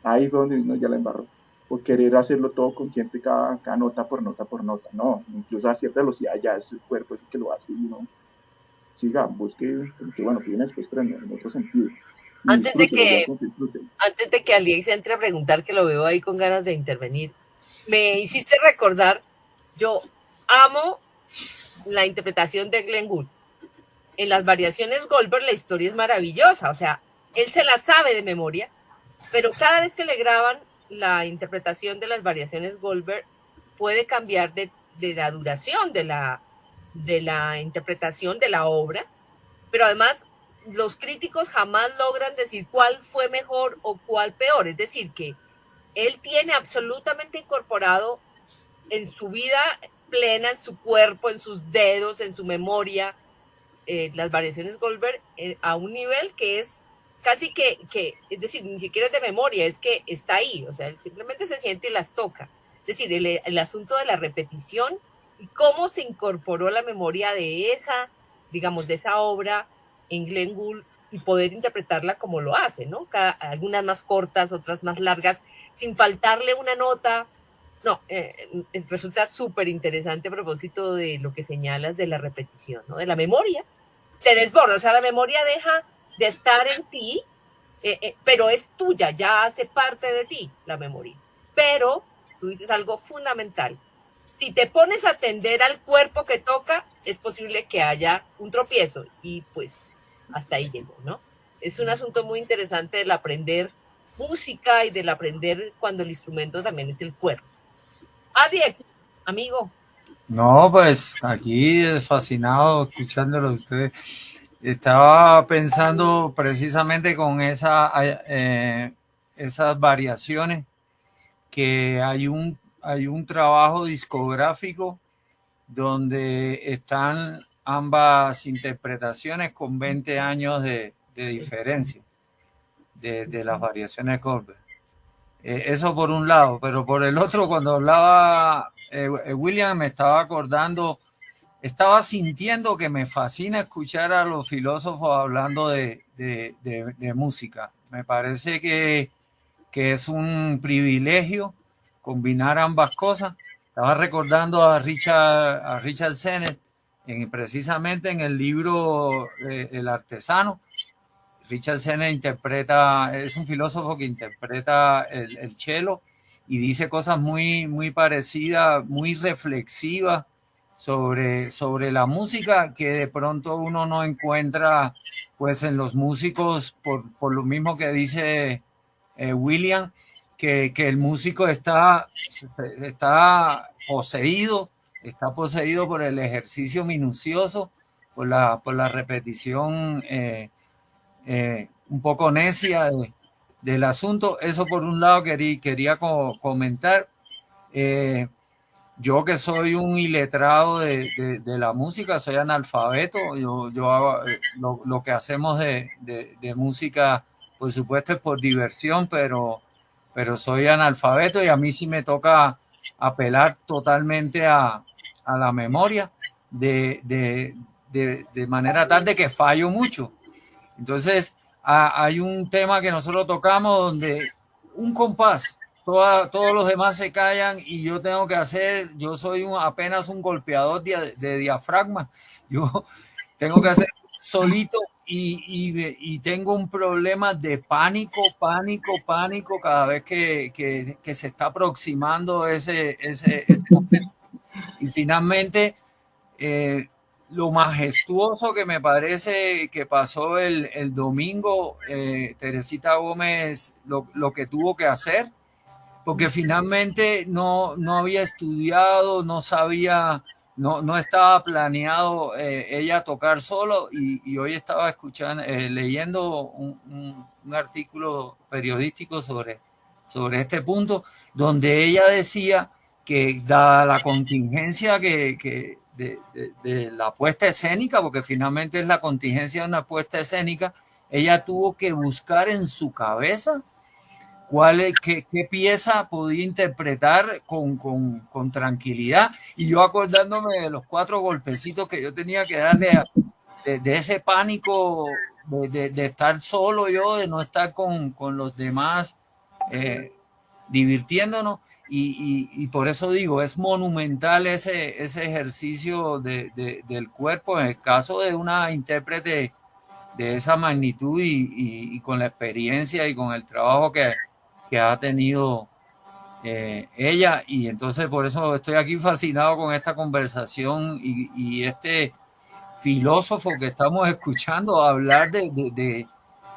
Speaker 3: ahí fue donde uno ya la embarró. Por querer hacerlo todo consciente cada nota por nota por nota. No, incluso a cierta velocidad ya es el cuerpo el que lo hace y uno siga, busque, que bueno, tiene después, pero en otro sentido. Y
Speaker 1: Antes de
Speaker 3: disfrútelo, ya
Speaker 1: que,
Speaker 3: con que disfrute.
Speaker 1: antes de que Alex entre a preguntar, que lo veo ahí con ganas de intervenir, me hiciste recordar, yo amo la interpretación de Glenn Gould. En las variaciones Goldberg la historia es maravillosa, o sea, él se la sabe de memoria, pero cada vez que le graban la interpretación de las variaciones Goldberg puede cambiar de la duración de la interpretación de la obra, pero además los críticos jamás logran decir cuál fue mejor o cuál peor, es decir, que él tiene absolutamente incorporado en su vida plena, en su cuerpo, en sus dedos, en su memoria, las variaciones Goldberg a un nivel que es casi que, es decir, ni siquiera es de memoria, es que está ahí, o sea, él simplemente se siente y las toca. Es decir, el asunto de la repetición y cómo se incorporó la memoria de esa, digamos, de esa obra en Glenn Gould y poder interpretarla como lo hace, ¿no? Algunas más cortas, otras más largas, sin faltarle una nota. No, resulta súper interesante a propósito de lo que señalas de la repetición, ¿no? De la memoria. Te desborda, o sea, la memoria deja de estar en ti, pero es tuya, ya hace parte de ti la memoria. Pero tú dices algo fundamental. Si te pones a atender al cuerpo que toca, es posible que haya un tropiezo y pues hasta ahí llegó, ¿no? Es un asunto muy interesante del aprender música y del aprender cuando el instrumento también es el cuerpo. Alex, amigo.
Speaker 2: No, pues aquí fascinado escuchándolo a ustedes. Estaba pensando precisamente con esas variaciones que hay un trabajo discográfico donde están ambas interpretaciones con 20 años de diferencia de las variaciones Goldberg. Eso por un lado, pero por el otro, cuando hablaba William, me estaba acordando, estaba sintiendo que me fascina escuchar a los filósofos hablando de música. Me parece que es un privilegio combinar ambas cosas. Estaba recordando a Richard Sennett, precisamente en el libro El Artesano. Richard Sennett es un filósofo que interpreta el cello y dice cosas muy, muy parecidas, muy reflexivas sobre la música que de pronto uno no encuentra pues en los músicos, por lo mismo que dice William, que el músico está poseído por el ejercicio minucioso, por la repetición un poco necia del asunto. Eso por un lado quería comentar. Yo que soy un iletrado de la música, soy analfabeto, lo que hacemos de música, por supuesto, es por diversión, pero soy analfabeto y a mí sí me toca apelar totalmente a la memoria de manera tal de que fallo mucho. Entonces, hay un tema que nosotros tocamos donde un compás, todos los demás se callan y yo tengo que yo soy apenas un golpeador de diafragma, yo tengo que hacer solito y tengo un problema de pánico cada vez que se está aproximando ese momento. Y finalmente, lo majestuoso que me parece que pasó el domingo, Teresita Gómez, lo que tuvo que hacer, porque finalmente no había estudiado, no sabía, no estaba planeado ella tocar solo y hoy estaba leyendo un artículo periodístico sobre este punto, donde ella decía que dada la contingencia de la puesta escénica, porque finalmente es la contingencia de una puesta escénica, ella tuvo que buscar en su cabeza qué pieza podía interpretar con tranquilidad, y yo acordándome de los 4 golpecitos que yo tenía que darle de ese pánico de estar solo yo, de no estar con los demás divirtiéndonos, y por eso digo, es monumental ese ejercicio del cuerpo en el caso de una intérprete de esa magnitud, y con la experiencia y con el trabajo que ha tenido ella. Y entonces por eso estoy aquí fascinado con esta conversación y este filósofo que estamos escuchando hablar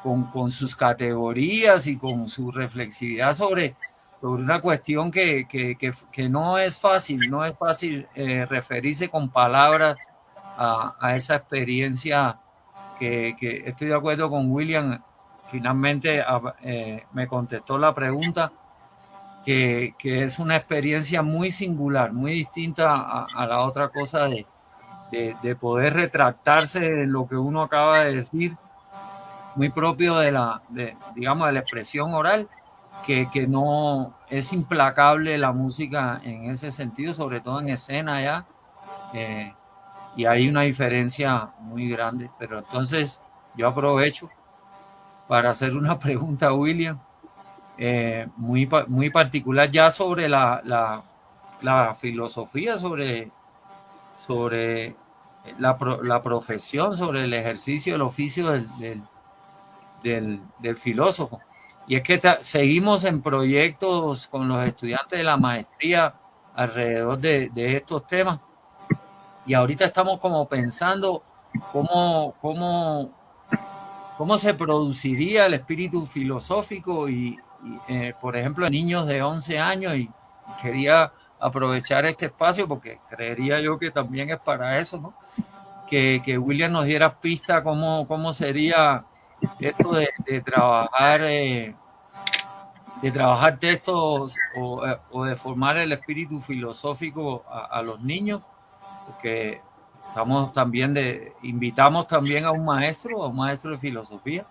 Speaker 2: con sus categorías y con su reflexividad sobre una cuestión que no es fácil, referirse con palabras a esa experiencia que estoy de acuerdo con William. Finalmente me contestó la pregunta, que es una experiencia muy singular, muy distinta a la otra cosa de poder retractarse de lo que uno acaba de decir, muy propio digamos, de la expresión oral, que no es implacable la música en ese sentido, sobre todo en escena ya, y hay una diferencia muy grande. Pero entonces yo aprovecho para hacer una pregunta a William, muy particular ya sobre la filosofía, sobre la profesión, sobre el ejercicio del oficio del filósofo. Y es que seguimos en proyectos con los estudiantes de la maestría alrededor de estos temas, y ahorita estamos como pensando cómo se produciría el espíritu filosófico, por ejemplo, en niños de 11 años, y quería aprovechar este espacio porque creería yo que también es para eso, ¿no? Que William nos diera pista cómo sería esto de trabajar textos, o de formar el espíritu filosófico a los niños, porque invitamos también a un maestro de filosofía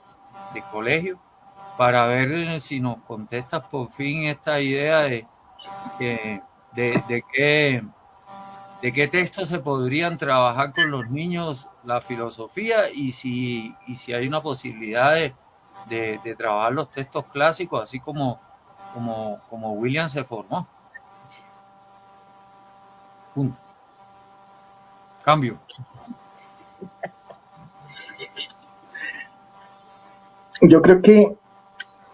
Speaker 2: de colegio, para ver si nos contestas por fin esta idea de qué textos se podrían trabajar con los niños la filosofía, y si hay una posibilidad de trabajar los textos clásicos, así como William se formó. Punto. Cambio.
Speaker 3: Yo creo que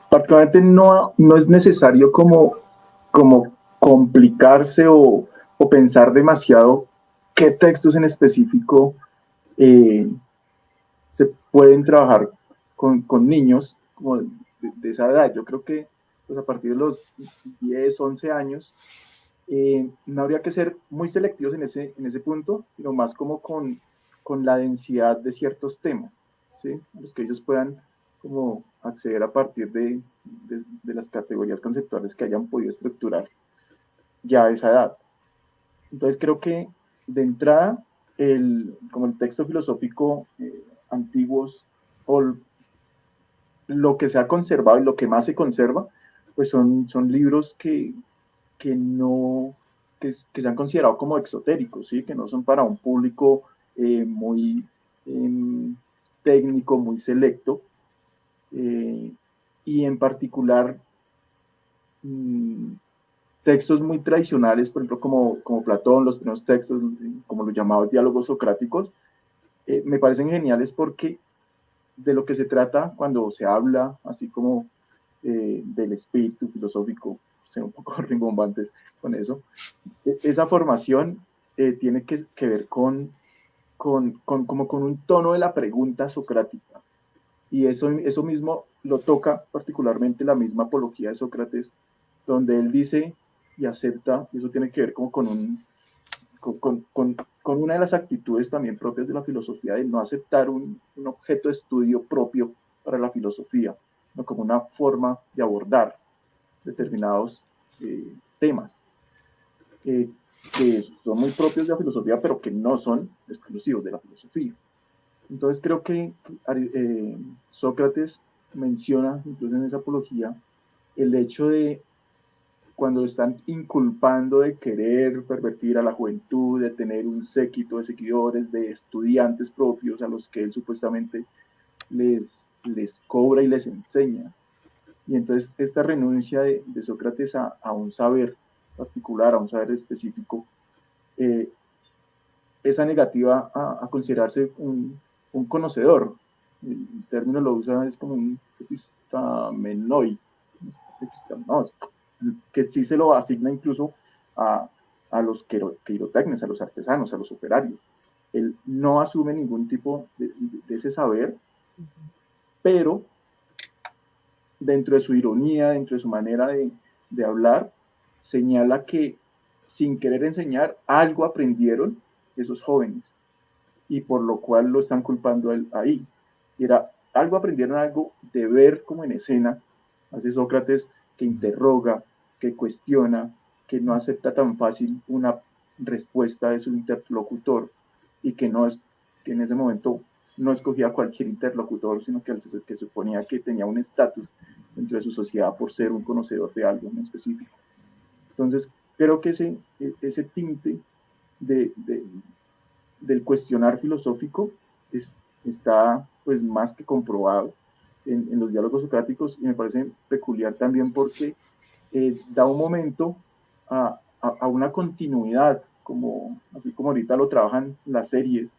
Speaker 3: particularmente no es necesario como complicarse o pensar demasiado qué textos en específico se pueden trabajar con niños como de esa edad. Yo creo que pues, a partir de los 10, 11 años, no habría que ser muy selectivos en ese punto, sino más como con la densidad de ciertos temas, ¿sí? Los que ellos puedan como acceder a partir de las categorías conceptuales que hayan podido estructurar ya a esa edad. Entonces creo que de entrada, como el texto filosófico antiguos, o lo que se ha conservado y lo que más se conserva, pues son libros que se han considerado como exotéricos, ¿sí? Que no son para un público muy técnico, muy selecto, y en particular textos muy tradicionales, por ejemplo, como Platón, los primeros textos, como los llamados diálogos socráticos, me parecen geniales porque de lo que se trata cuando se habla así como del espíritu filosófico, ser un poco rimbombantes con eso, esa formación tiene que ver como con un tono de la pregunta socrática, y eso mismo lo toca particularmente la misma apología de Sócrates, donde él dice y acepta, y eso tiene que ver como con una de las actitudes también propias de la filosofía, de no aceptar un objeto de estudio propio para la filosofía, sino como una forma de abordar determinados temas que son muy propios de la filosofía, pero que no son exclusivos de la filosofía. Entonces creo que Sócrates menciona, incluso en esa apología, el hecho de cuando están inculpando de querer pervertir a la juventud, de tener un séquito de seguidores, de estudiantes propios a los que él supuestamente les cobra y les enseña. Y entonces esta renuncia de Sócrates a un saber particular, a un saber específico, esa negativa a considerarse un conocedor. El término lo usa, es como un epistamenoid, que sí se lo asigna incluso a los quirotecnes, a los artesanos, a los operarios. Él no asume ningún tipo de ese saber, pero dentro de su ironía, dentro de su manera de hablar, señala que sin querer enseñar, algo aprendieron esos jóvenes y por lo cual lo están culpando a él ahí. Y era, algo aprendieron algo de ver como en escena, hace Sócrates que interroga, que cuestiona, que no acepta tan fácil una respuesta de su interlocutor y que no es, que en ese momento no escogía a cualquier interlocutor, sino que suponía que tenía un estatus dentro de su sociedad por ser un conocedor de algo en específico. Entonces, creo que ese tinte del cuestionar filosófico está pues más que comprobado en los diálogos socráticos y me parece peculiar también porque da un momento a una continuidad, como, así como ahorita lo trabajan las series.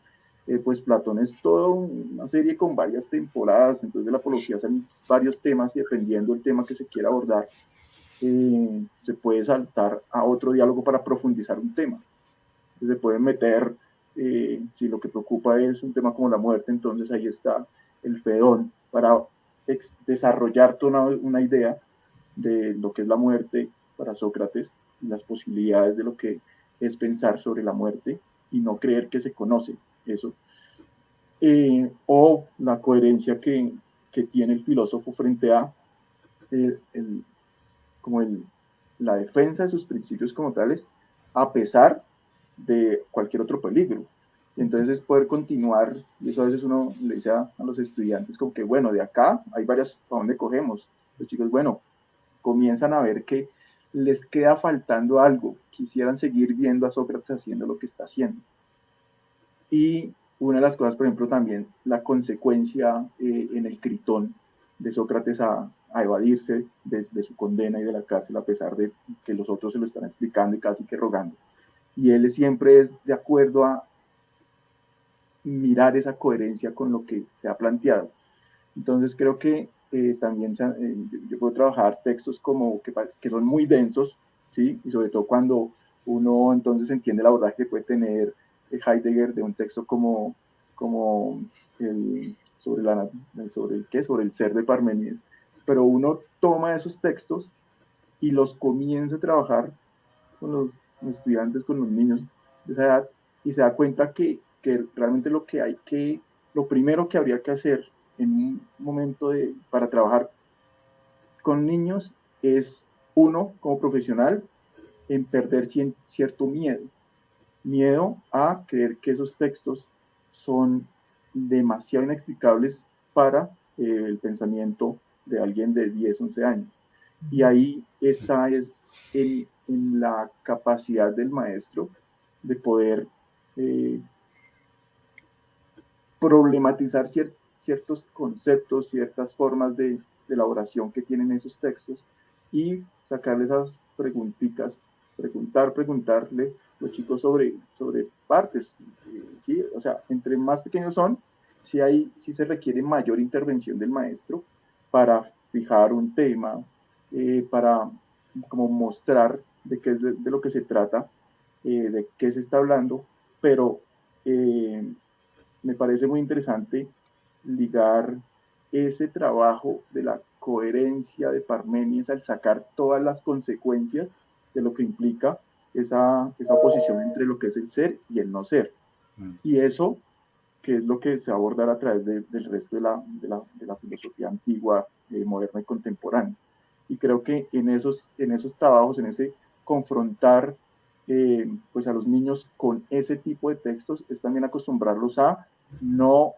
Speaker 3: Pues Platón es toda una serie con varias temporadas, entonces de la apología salen varios temas y dependiendo del tema que se quiera abordar, se puede saltar a otro diálogo para profundizar un tema. Entonces se pueden meter, si lo que preocupa es un tema como la muerte, entonces ahí está el Fedón para desarrollar toda una idea de lo que es la muerte para Sócrates y las posibilidades de lo que es pensar sobre la muerte y no creer que se conoce eso. O la coherencia que tiene el filósofo frente a como la defensa de sus principios como tales, a pesar de cualquier otro peligro. Y entonces es poder continuar, y eso a veces uno le dice a los estudiantes como que, bueno, de acá hay varias, ¿a dónde cogemos? Los chicos, bueno, comienzan a ver que les queda faltando algo, quisieran seguir viendo a Sócrates haciendo lo que está haciendo. Y una de las cosas, por ejemplo, también la consecuencia en el Critón de Sócrates a evadirse de su condena y de la cárcel a pesar de que los otros se lo están explicando y casi que rogando. Y él siempre es de acuerdo a mirar esa coherencia con lo que se ha planteado. Entonces creo que también yo puedo trabajar textos como que son muy densos, ¿sí? Y sobre todo cuando uno entonces entiende el abordaje que puede tener Heidegger de un texto como sobre el ser de Parménides, pero uno toma esos textos y los comienza a trabajar con los estudiantes, con los niños de esa edad y se da cuenta que realmente lo primero que habría que hacer en un momento para trabajar con niños es uno, como profesional, en perder cierto miedo a creer que esos textos son demasiado inexplicables para el pensamiento de alguien de 10, 11 años. Y ahí está en la capacidad del maestro de poder problematizar ciertos conceptos, ciertas formas de elaboración que tienen esos textos y sacarle esas preguntitas, preguntarle a los chicos sobre partes, ¿sí? O sea, entre más pequeños son, sí se requiere mayor intervención del maestro para fijar un tema, para como mostrar de qué es de lo que se trata, de qué se está hablando, pero me parece muy interesante ligar ese trabajo de la coherencia de Parménides al sacar todas las consecuencias de lo que implica esa oposición entre lo que es el ser y el no ser. Y eso, que es lo que se va a abordar a través del resto de la filosofía antigua, moderna y contemporánea. Y creo que en esos trabajos, en ese confrontar pues a los niños con ese tipo de textos, es también acostumbrarlos a no,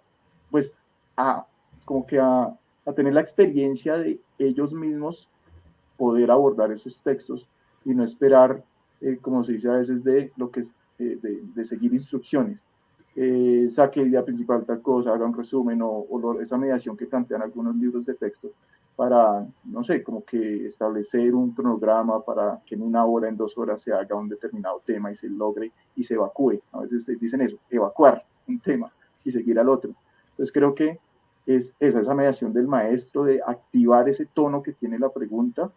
Speaker 3: pues a como que a tener la experiencia de ellos mismos poder abordar esos textos y no esperar, como se dice a veces, de lo que es, de seguir instrucciones. Saque idea principal tal cosa, haga un resumen o esa mediación que plantean algunos libros de texto para, no sé, como que establecer un cronograma para que en 1 hora, en 2 horas se haga un determinado tema y se logre y se evacúe. A veces dicen eso, evacuar un tema y seguir al otro. Entonces creo que es esa mediación del maestro, de activar ese tono que tiene la pregunta.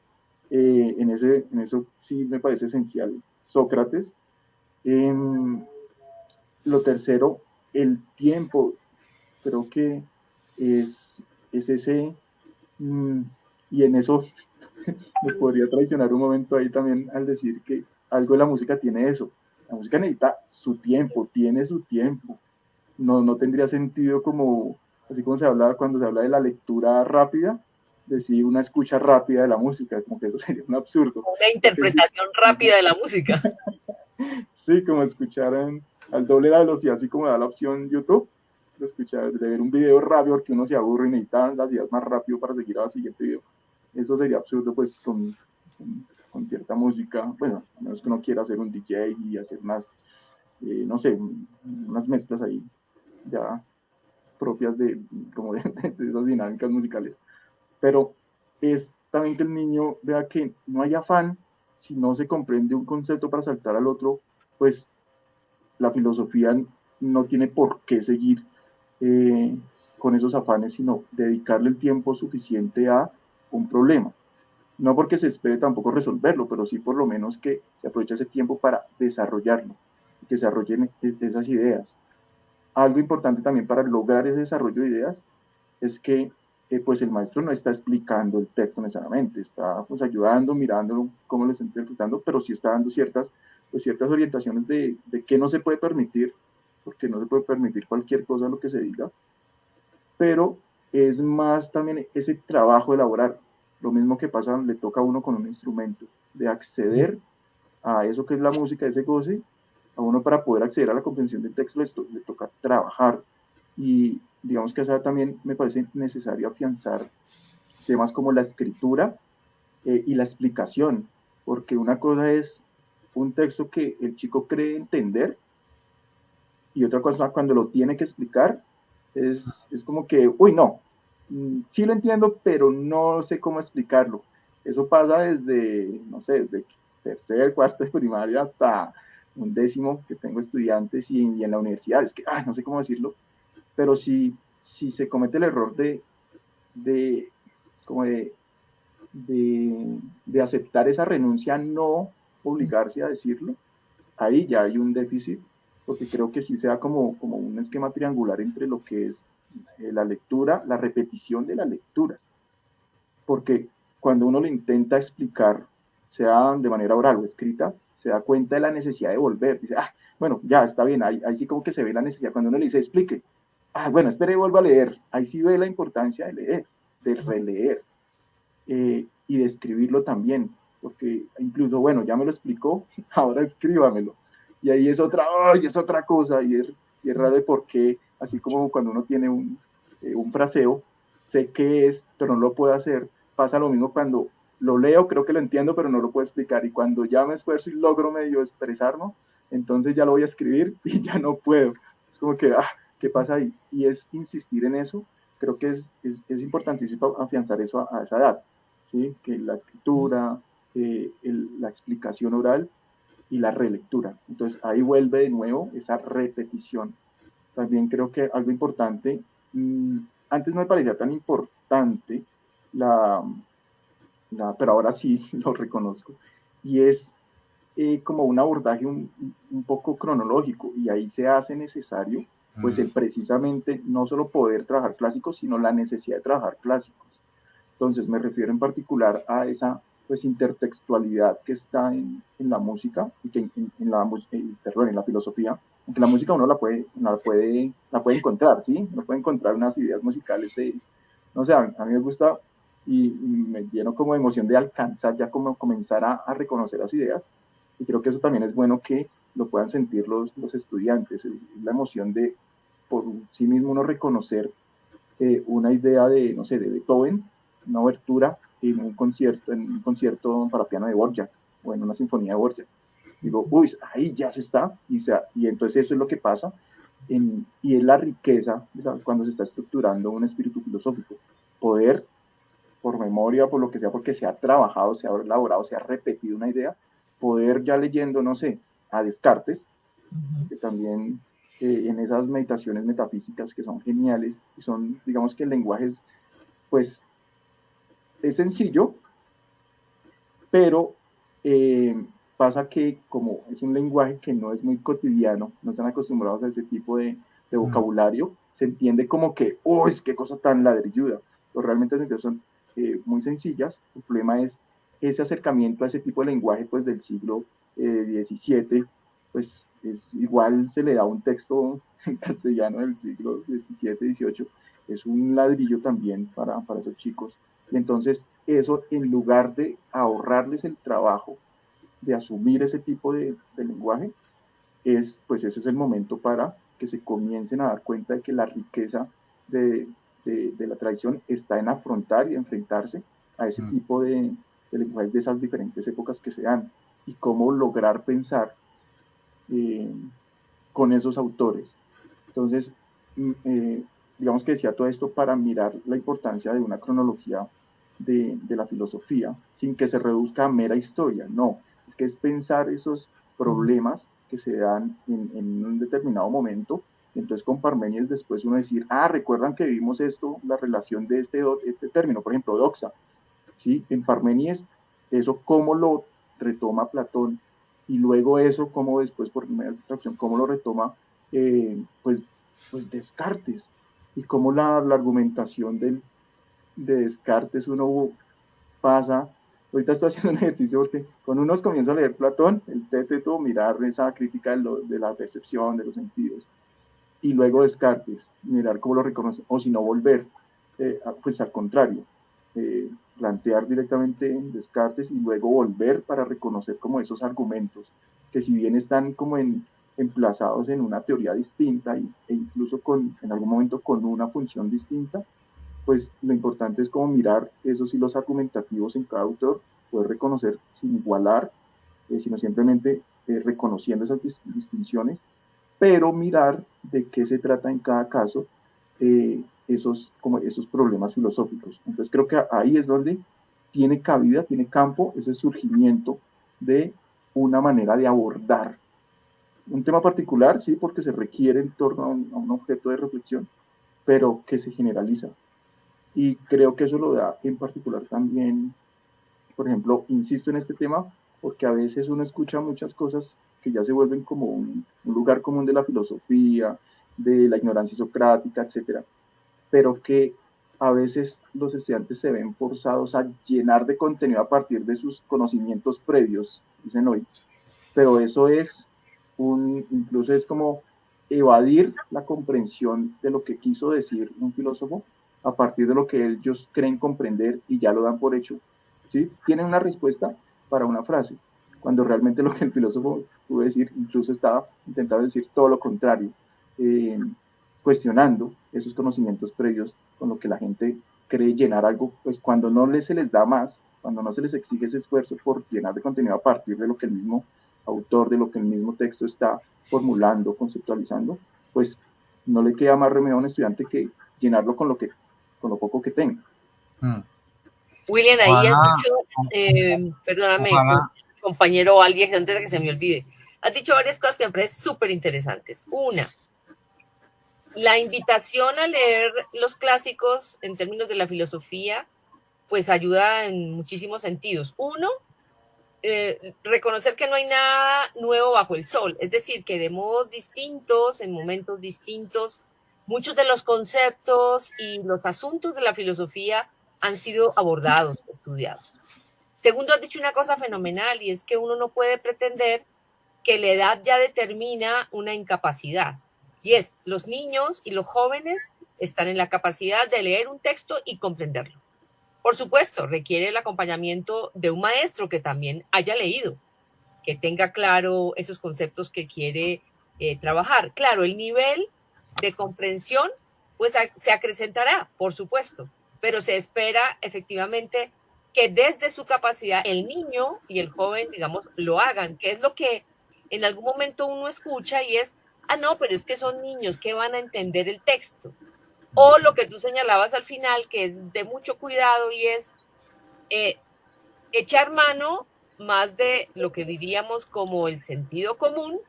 Speaker 3: En eso sí me parece esencial Sócrates. Lo tercero, el tiempo, creo que es ese, y en eso me podría traicionar un momento ahí también al decir que algo de la música tiene eso. La música necesita su tiempo, tiene su tiempo. No tendría sentido como, así como se habla cuando se habla de la lectura rápida, decir una escucha rápida de la música, como que eso sería un absurdo.
Speaker 1: Una interpretación rápida de la música.
Speaker 3: Sí, como escuchar al doble de la velocidad, así como da la opción YouTube, de escuchar, de ver un video rápido porque uno se aburre y necesita las ideas más rápido para seguir al siguiente video. Eso sería absurdo, pues, con cierta música, bueno, a menos que uno quiera hacer un DJ y hacer más, no sé, unas mezclas ahí ya propias como de esas dinámicas musicales. Pero es también que el niño vea que no hay afán, si no se comprende un concepto para saltar al otro, pues la filosofía no tiene por qué seguir con esos afanes, sino dedicarle el tiempo suficiente a un problema. No porque se espere tampoco resolverlo, pero sí por lo menos que se aproveche ese tiempo para desarrollarlo, que se desarrollen esas ideas. Algo importante también para lograr ese desarrollo de ideas es que pues el maestro no está explicando el texto necesariamente, está pues ayudando, mirándolo, cómo lo está interpretando, pero sí está dando ciertas orientaciones de qué no se puede permitir, porque no se puede permitir cualquier cosa lo que se diga, pero es más también ese trabajo de elaborar. Lo mismo que pasa, le toca a uno con un instrumento, de acceder a eso que es la música, ese goce, a uno para poder acceder a la comprensión del texto le toca trabajar. Y digamos que esa también me parece necesario afianzar temas como la escritura y la explicación, porque una cosa es un texto que el chico cree entender y otra cosa cuando lo tiene que explicar es como que, uy, no, sí lo entiendo, pero no sé cómo explicarlo. Eso pasa desde, no sé, desde tercer, cuarto de primaria hasta un décimo que tengo estudiantes y en la universidad. Es que, no sé cómo decirlo, pero si se comete el error de, como de aceptar esa renuncia, no obligarse a decirlo, ahí ya hay un déficit, porque creo que sí sea como un esquema triangular entre lo que es la lectura, la repetición de la lectura, porque cuando uno le intenta explicar, sea de manera oral o escrita, se da cuenta de la necesidad de volver, dice, bueno, ya está bien, ahí sí como que se ve la necesidad, cuando uno le dice explique, bueno, espere, vuelva a leer, ahí sí ve la importancia de leer, de releer, y de escribirlo también, porque incluso, bueno, ya me lo explicó, ahora escríbamelo. Y ahí es otra cosa, y es raro de por qué, así como cuando uno tiene un fraseo, sé qué es, pero no lo puedo hacer, pasa lo mismo cuando lo leo, creo que lo entiendo, pero no lo puedo explicar, y cuando ya me esfuerzo y logro medio expresarlo, entonces ya lo voy a escribir y ya no puedo. Es como que, ¿qué pasa ahí? Y es insistir en eso, creo que es importantísimo afianzar eso a esa edad. ¿Sí? Que la escritura, la explicación oral y la relectura. Entonces ahí vuelve de nuevo esa repetición. También creo que algo importante, antes no me parecía tan importante, pero ahora sí lo reconozco, y es como un abordaje un poco cronológico, y ahí se hace necesario pues el precisamente no solo poder trabajar clásicos, sino la necesidad de trabajar clásicos. Entonces me refiero en particular a esa pues intertextualidad que está en la música y que en la filosofía, aunque la música uno la puede encontrar, ¿sí? Uno puede encontrar unas ideas musicales no sé, a mí me gusta y me lleno como de emoción de alcanzar ya como comenzar a reconocer las ideas, y creo que eso también es bueno que lo puedan sentir los estudiantes, es la emoción de por sí mismo uno reconocer una idea de, no sé, de Beethoven, una obertura en un concierto para piano de Dvorak o en una sinfonía de Dvorak. Digo, uy, ahí ya se está, y entonces eso es lo que pasa, y es la riqueza cuando se está estructurando un espíritu filosófico, poder, por memoria, por lo que sea, porque se ha trabajado, se ha elaborado, se ha repetido una idea, poder ya leyendo, no sé, a Descartes, que también en esas meditaciones metafísicas que son geniales, y son, digamos que el lenguaje es, pues, es sencillo, pero pasa que como es un lenguaje que no es muy cotidiano, no están acostumbrados a ese tipo de vocabulario, se entiende como que, ¡oh, es qué cosa tan ladrilluda! Pero realmente las son muy sencillas. El problema es ese acercamiento a ese tipo de lenguaje pues, del siglo XVII, pues es, igual se le da un texto en castellano del siglo XVII, XVIII, es un ladrillo también para esos chicos. Y entonces eso, en lugar de ahorrarles el trabajo de asumir ese tipo de lenguaje, pues ese es el momento para que se comiencen a dar cuenta de que la riqueza de la tradición está en afrontar y enfrentarse a ese tipo de lenguajes de esas diferentes épocas que se dan y cómo lograr pensar con esos autores. Entonces, digamos que decía todo esto para mirar la importancia de una cronología de la filosofía, sin que se reduzca a mera historia, no, es que es pensar esos problemas que se dan en un determinado momento, entonces con Parménides después uno decir, recuerdan que vimos esto, la relación de este término, por ejemplo, doxa, ¿sí? En Parménides, eso cómo lo retoma Platón, y luego eso cómo después por medio de abstracción, cómo lo retoma pues Descartes, y cómo la argumentación de Descartes uno pasa, ahorita estoy haciendo un ejercicio porque con unos comienzo a leer Platón, el teto, mirar esa crítica de la percepción, de los sentidos, y luego Descartes, mirar cómo lo reconoce, o si no volver, pues al contrario, plantear directamente Descartes y luego volver para reconocer como esos argumentos, que si bien están como emplazados en una teoría distinta e incluso en algún momento con una función distinta, pues lo importante es como mirar esos hilos argumentativos en cada autor, poder reconocer sin igualar, sino simplemente reconociendo esas distinciones, pero mirar de qué se trata en cada caso como esos problemas filosóficos. Entonces creo que ahí es donde tiene cabida, tiene campo ese surgimiento de una manera de abordar un tema particular, sí, porque se requiere en torno a un objeto de reflexión, pero que se generaliza. Y creo que eso lo da en particular también, por ejemplo, insisto en este tema, porque a veces uno escucha muchas cosas que ya se vuelven como un lugar común de la filosofía, de la ignorancia socrática, etcétera, pero que a veces los estudiantes se ven forzados a llenar de contenido a partir de sus conocimientos previos, dicen hoy, pero eso es incluso es como evadir la comprensión de lo que quiso decir un filósofo a partir de lo que ellos creen comprender y ya lo dan por hecho. ¿Sí? Tienen una respuesta para una frase, cuando realmente lo que el filósofo pudo decir, incluso estaba intentando decir todo lo contrario, cuestionando esos conocimientos previos con lo que la gente cree llenar algo, pues cuando no se les da más, cuando no se les exige ese esfuerzo por llenar de contenido a partir de lo que el mismo autor, de lo que el mismo texto está formulando, conceptualizando, pues no le queda más remedio a un estudiante que llenarlo con lo poco que tenga.
Speaker 1: William, ahí has
Speaker 2: Ojalá,
Speaker 1: dicho, perdóname,
Speaker 2: ojalá.
Speaker 1: compañero o alguien, antes de que se me olvide, has dicho varias cosas que me parecen súper interesantes. Una, la invitación a leer los clásicos en términos de la filosofía, pues ayuda en muchísimos sentidos. Uno, reconocer que no hay nada nuevo bajo el sol, es decir, que de modos distintos, en momentos distintos, muchos de los conceptos y los asuntos de la filosofía han sido abordados, estudiados. Segundo, has dicho una cosa fenomenal y es que uno no puede pretender que la edad ya determina una incapacidad. Y es, los niños y los jóvenes están en la capacidad de leer un texto y comprenderlo. Por supuesto, requiere el acompañamiento de un maestro que también haya leído, que tenga claro esos conceptos que quiere trabajar. Claro, el nivel de comprensión pues se acrecentará, por supuesto, pero se espera efectivamente que desde su capacidad el niño y el joven, digamos, lo hagan, que es lo que en algún momento uno escucha y es, no, pero es que son niños, ¿qué van a entender el texto? O lo que tú señalabas al final, que es de mucho cuidado y es echar mano más de lo que diríamos como el sentido común,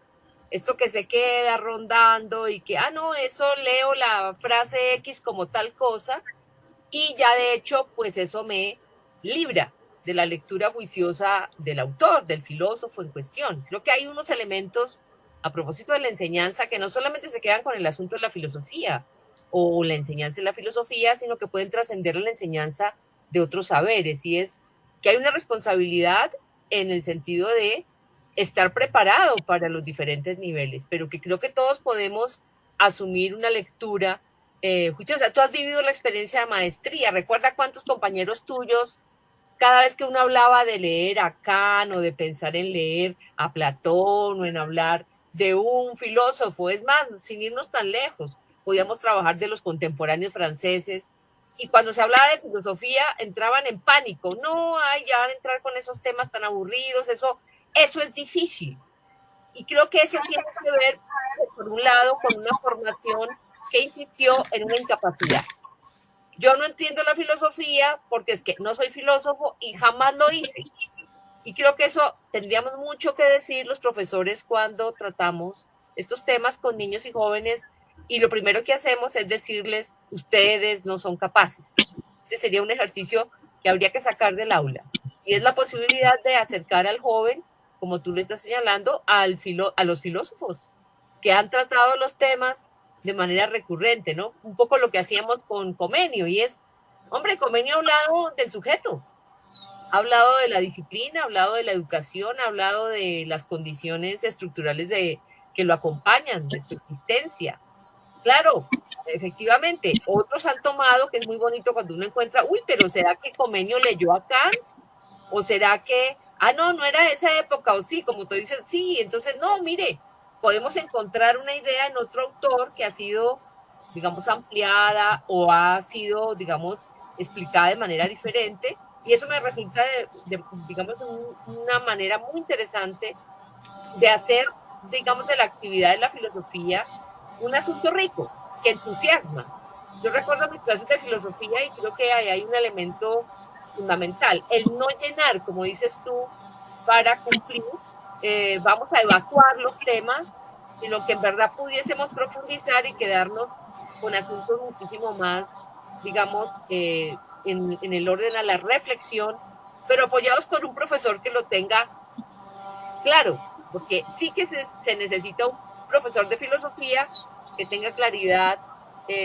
Speaker 1: esto que se queda rondando y que, no, eso leo la frase X como tal cosa, y ya de hecho, pues eso me libra de la lectura juiciosa del autor, del filósofo en cuestión. Creo que hay unos elementos a propósito de la enseñanza que no solamente se quedan con el asunto de la filosofía o la enseñanza de la filosofía, sino que pueden trascender la enseñanza de otros saberes, y es que hay una responsabilidad en el sentido de estar preparado para los diferentes niveles, pero que creo que todos podemos asumir una lectura juiciosa. Tú has vivido la experiencia de maestría. ¿Recuerda cuántos compañeros tuyos, cada vez que uno hablaba de leer a Kant o de pensar en leer a Platón o en hablar de un filósofo, es más, sin irnos tan lejos, podíamos trabajar de los contemporáneos franceses, y cuando se hablaba de filosofía entraban en pánico? No, ya van a entrar con esos temas tan aburridos, eso es difícil. Y creo que eso tiene que ver, por un lado, con una formación que insistió en una incapacidad. Yo no entiendo la filosofía porque es que no soy filósofo y jamás lo hice. Y creo que eso tendríamos mucho que decir los profesores cuando tratamos estos temas con niños y jóvenes, y lo primero que hacemos es decirles, ustedes no son capaces. Ese sería un ejercicio que habría que sacar del aula. Y es la posibilidad de acercar al joven, como tú le estás señalando, a los filósofos que han tratado los temas de manera recurrente, ¿no? Un poco lo que hacíamos con Comenio, y es, hombre, Comenio ha hablado del sujeto, ha hablado de la disciplina, ha hablado de la educación, ha hablado de las condiciones estructurales que lo acompañan, de su existencia. Claro, efectivamente, otros han tomado, que es muy bonito cuando uno encuentra, pero ¿será que Comenio leyó a Kant? ¿O será que, no era esa época? O sí, como tú dices, sí, entonces no, mire, podemos encontrar una idea en otro autor que ha sido, digamos, ampliada o ha sido, digamos, explicada de manera diferente, y eso me resulta, digamos, una manera muy interesante de hacer, digamos, de la actividad de la filosofía un asunto rico, que entusiasma. Yo recuerdo mis clases de filosofía y creo que ahí hay un elemento fundamental, el no llenar, como dices tú, para cumplir, vamos a evacuar los temas, sino que en verdad pudiésemos profundizar y quedarnos con asuntos muchísimo más, digamos, en el orden a la reflexión, pero apoyados por un profesor que lo tenga claro, porque sí que se necesita un profesor de filosofía que tenga claridad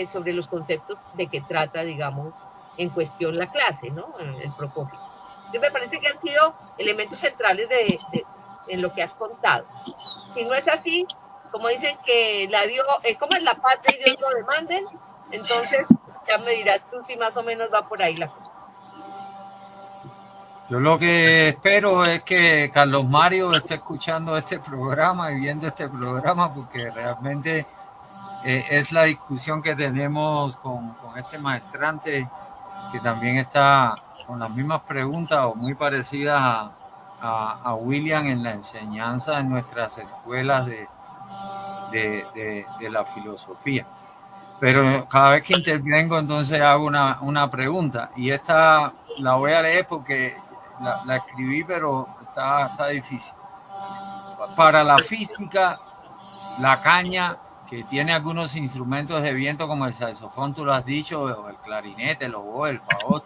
Speaker 1: sobre los conceptos de que trata, digamos, en cuestión la clase, ¿no? El propósito. Entonces me parece que han sido elementos centrales en lo que has contado. Si no es así, como dicen que como es la patria y Dios lo demanden, entonces ya me dirás tú si más o menos va por ahí la cosa.
Speaker 2: Yo lo que espero es que Carlos Mario esté escuchando este programa y viendo este programa, porque realmente es la discusión que tenemos con este maestrante, que también está con las mismas preguntas o muy parecidas a William en la enseñanza en nuestras escuelas de la filosofía. Pero cada vez que intervengo, entonces hago una pregunta, y esta la voy a leer porque la escribí, pero está difícil. Para la física, la caña, que tiene algunos instrumentos de viento como el saxofón, tú lo has dicho, o el clarinete, el oboe, el fagot,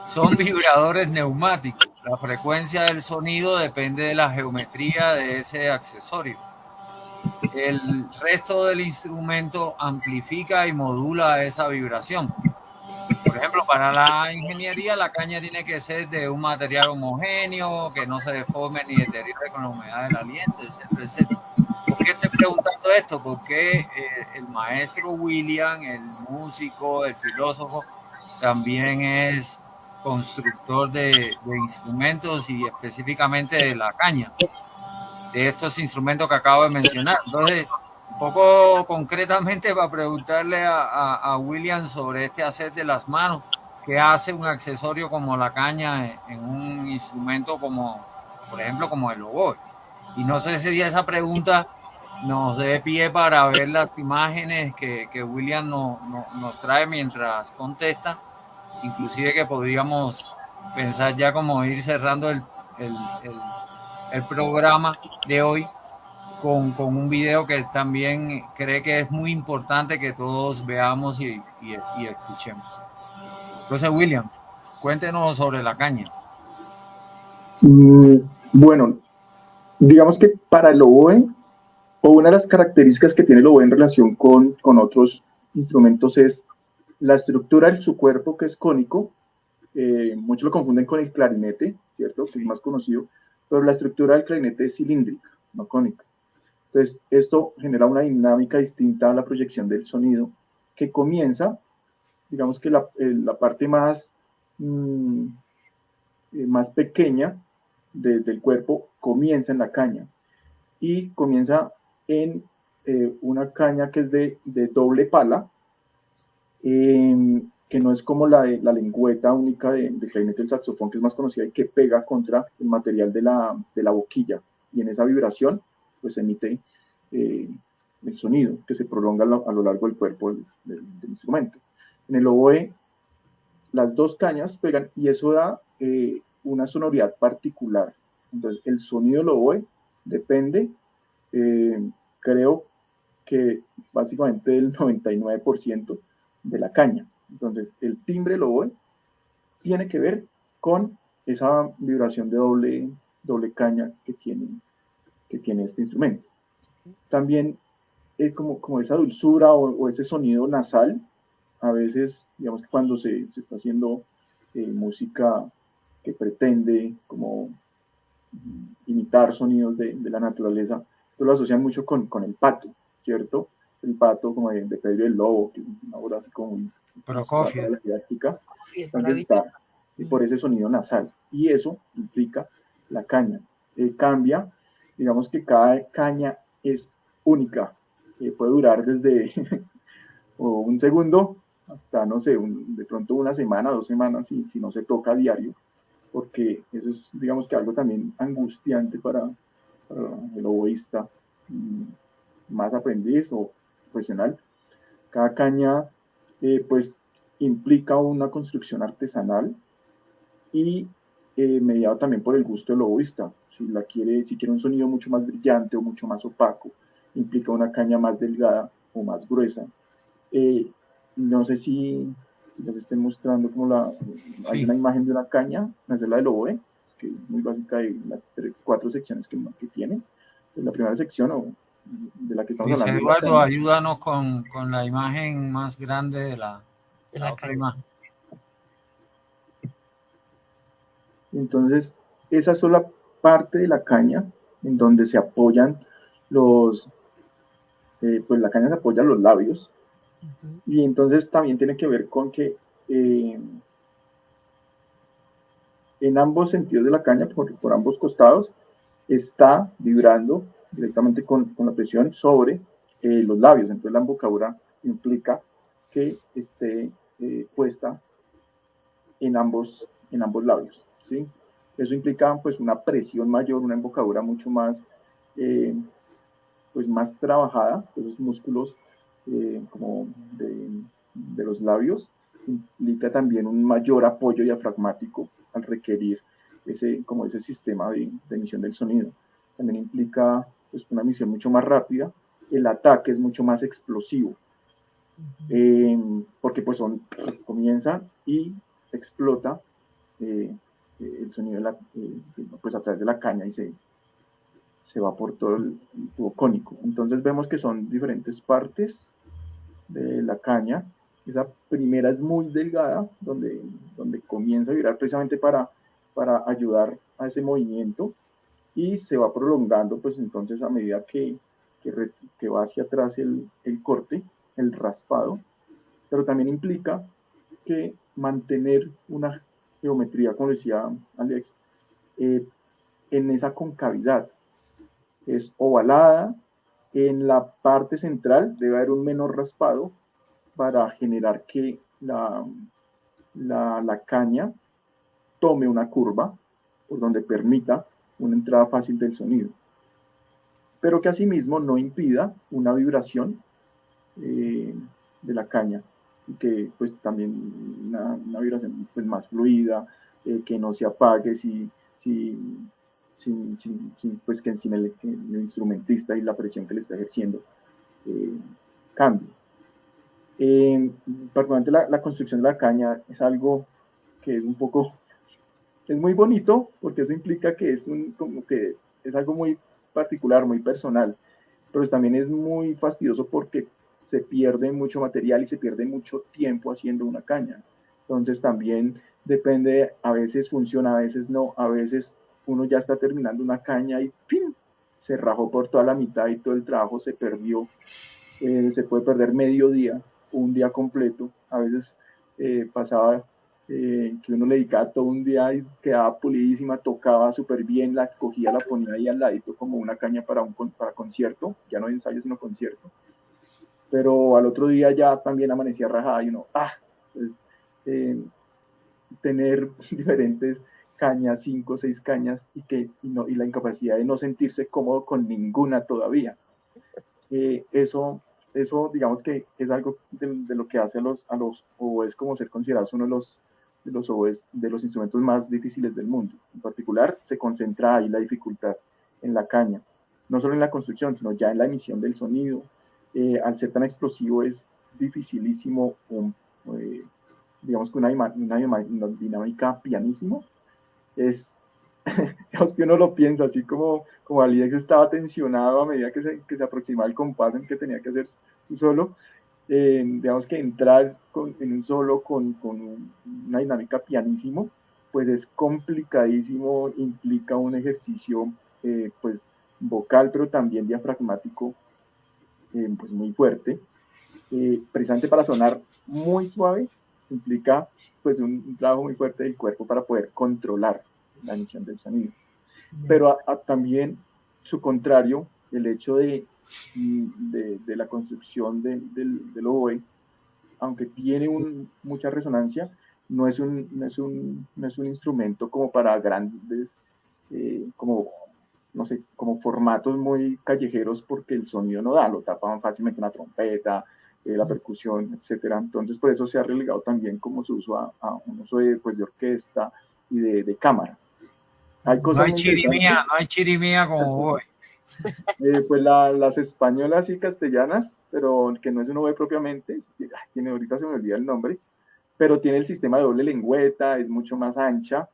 Speaker 2: son vibradores neumáticos. La frecuencia del sonido depende de la geometría de ese accesorio. El resto del instrumento amplifica y modula esa vibración. Por ejemplo, para la ingeniería, la caña tiene que ser de un material homogéneo, que no se deforme ni deteriore con la humedad del aliento, etcétera, etcétera. ¿Por qué estoy preguntando esto? Porque el maestro William, el músico, el filósofo, también es constructor de instrumentos, y específicamente de la caña, de estos instrumentos que acabo de mencionar. Entonces, poco concretamente para preguntarle a William sobre este hacer de las manos, que hace un accesorio como la caña en un instrumento como, por ejemplo, como el oboe. Y no sé si esa pregunta nos dé pie para ver las imágenes que William nos trae mientras contesta, inclusive que podríamos pensar ya como ir cerrando el programa de hoy con un video que también cree que es muy importante que todos veamos y escuchemos. Entonces, William, cuéntenos sobre la caña.
Speaker 3: Bueno, digamos que para el oboe, o una de las características que tiene el oboe en relación con otros instrumentos es la estructura de su cuerpo, que es cónico. Muchos lo confunden con el clarinete, ¿cierto? Que es más conocido, pero la estructura del clarinete es cilíndrica, no cónica. Entonces, esto genera una dinámica distinta a la proyección del sonido, que comienza, digamos que la parte más pequeña del cuerpo comienza en la caña y comienza en una caña que es de doble pala, que no es como la lengüeta única de clarinete del saxofón, que es más conocida y que pega contra el material de la boquilla. Y en esa vibración, pues emite el sonido que se prolonga a lo largo del cuerpo del instrumento. En el oboe, las dos cañas pegan y eso da una sonoridad particular. Entonces, el sonido del oboe depende, creo que básicamente del 99% de la caña. Entonces, el timbre del oboe tiene que ver con esa vibración de doble caña que tiene este instrumento. También como esa dulzura o ese sonido nasal, a veces, digamos que cuando se está haciendo música que pretende como imitar sonidos de la naturaleza, pues lo asocian mucho con el pato, ¿cierto? El pato como de Pedro el Lobo, que es una obra así como
Speaker 2: Prokofiev.
Speaker 3: la didáctica. Entonces está por ese sonido nasal y eso implica la caña. Cambia, digamos que cada caña es única, puede durar desde un segundo hasta, no sé, de pronto una semana, 2 semanas, si no se toca a diario, porque eso es, digamos que algo también angustiante para el oboísta, más aprendiz o profesional. Cada caña, pues, implica una construcción artesanal y mediado también por el gusto del oboísta. Si quiere un sonido mucho más brillante o mucho más opaco, implica una caña más delgada o más gruesa. No sé si les estén mostrando como hay una imagen de una caña, no es la del oboe, que es muy básica de las 4 secciones que tiene. Es la primera sección de la que estamos
Speaker 2: Luis
Speaker 3: hablando.
Speaker 2: Eduardo, ayúdanos con la imagen más grande de la otra
Speaker 1: caña.
Speaker 2: imagen.
Speaker 3: Entonces, esa es la parte de la caña en donde se apoyan pues la caña se apoya los labios. Y entonces también tiene que ver con que en ambos sentidos de la caña, por ambos costados, está vibrando directamente con la presión sobre los labios. Entonces la embocadura implica que esté puesta en ambos labios, ¿sí? Eso implica pues una presión mayor, una embocadura mucho más, pues más trabajada, esos músculos como de los labios, implica también un mayor apoyo diafragmático al requerir como ese sistema de emisión del sonido. También implica pues, una emisión mucho más rápida, el ataque es mucho más explosivo, porque pues comienza y explota el sonido pues a través de la caña y se va por todo el tubo cónico. Entonces vemos que son diferentes partes de la caña. Esa primera es muy delgada, donde comienza a vibrar precisamente para ayudar a ese movimiento y se va prolongando, pues entonces a medida que va hacia atrás el corte, el raspado, pero también implica que mantener una geometría, como decía Alex, en esa concavidad. Es ovalada, En la parte central debe haber un menor raspado para generar que la caña tome una curva por donde permita una entrada fácil del sonido, pero que asimismo no impida una vibración de la caña y que pues también una vibración pues, más fluida, que no se apague pues, que sin el instrumentista y la presión que le está ejerciendo cambie. Particularmente la construcción de la caña es algo que es un poco, es muy bonito porque eso implica que como que es algo muy particular, muy personal, pero también es muy fastidioso porque se pierde mucho material y se pierde mucho tiempo haciendo una caña. Entonces también depende, a veces funciona, a veces no, a veces uno ya está terminando una caña y ¡pim! Se rajó por toda la mitad y todo el trabajo se perdió. Se puede perder medio día, un día completo. A veces pasaba que uno le dedicaba todo un día y quedaba pulidísima, tocaba súper bien, la cogía, la ponía ahí al ladito como una caña para concierto, ya no ensayo sino concierto, pero al otro día ya también amanecía rajada y uno, pues tener diferentes cañas, 5 o 6 cañas y la incapacidad de no sentirse cómodo con ninguna todavía. Eso digamos que es algo de lo que hace a los oboes como ser considerados uno de los oboes, de los instrumentos más difíciles del mundo. En particular, se concentra ahí la dificultad en la caña, no solo en la construcción, sino ya en la emisión del sonido. Al ser tan explosivo es dificilísimo, digamos que una dinámica pianísimo. Es digamos que uno lo piensa así como Alex estaba tensionado a medida que se aproximaba el compás en que tenía que hacer su solo, digamos que entrar en un solo con una dinámica pianísimo, pues es complicadísimo, implica un ejercicio pues vocal, pero también diafragmático, pues muy fuerte, precisamente para sonar muy suave, implica pues un trabajo muy fuerte del cuerpo para poder controlar la emisión del sonido. Pero también su contrario, el hecho de la construcción del oboe, aunque tiene mucha resonancia, no es un instrumento como para grandes, como, no sé, como formatos muy callejeros, porque el sonido no da, lo tapan fácilmente una trompeta, la percusión, etcétera. Entonces, por eso se ha relegado también como su uso a un uso pues, de orquesta y de cámara. Hay cosas muy interesantes.
Speaker 2: No hay chirimía como voy.
Speaker 3: Pues las españolas y castellanas, pero que no es un oboe propiamente, ahorita se me olvida el nombre, pero tiene el sistema de doble lengüeta, es mucho más ancha,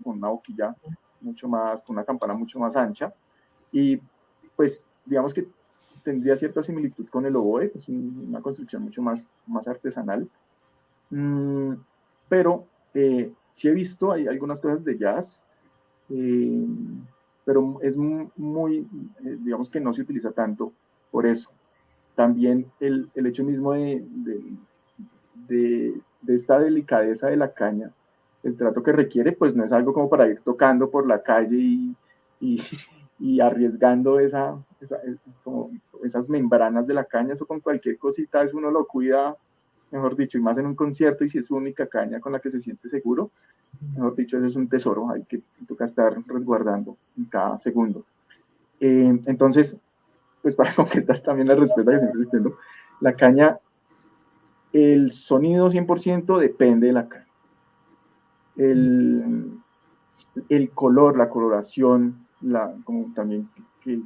Speaker 3: con una boquilla mucho más, con una campana mucho más ancha, y pues digamos que tendría cierta similitud con el oboe, es una construcción mucho más artesanal, pero sí he visto, hay algunas cosas de jazz, pero es muy, digamos que no se utiliza tanto por eso. También el hecho mismo de esta delicadeza de la caña, el trato que requiere, pues no es algo como para ir tocando por la calle y arriesgando como esas membranas de la caña, eso con cualquier cosita, eso uno lo cuida, mejor dicho, y más en un concierto, y si es su única caña con la que se siente seguro, mejor dicho, eso es un tesoro, hay que toca estar resguardando en cada segundo. Entonces, pues para concretar también la respuesta que siempre estoy dando, la caña, el sonido 100% depende de la caña. El color, la coloración, como también que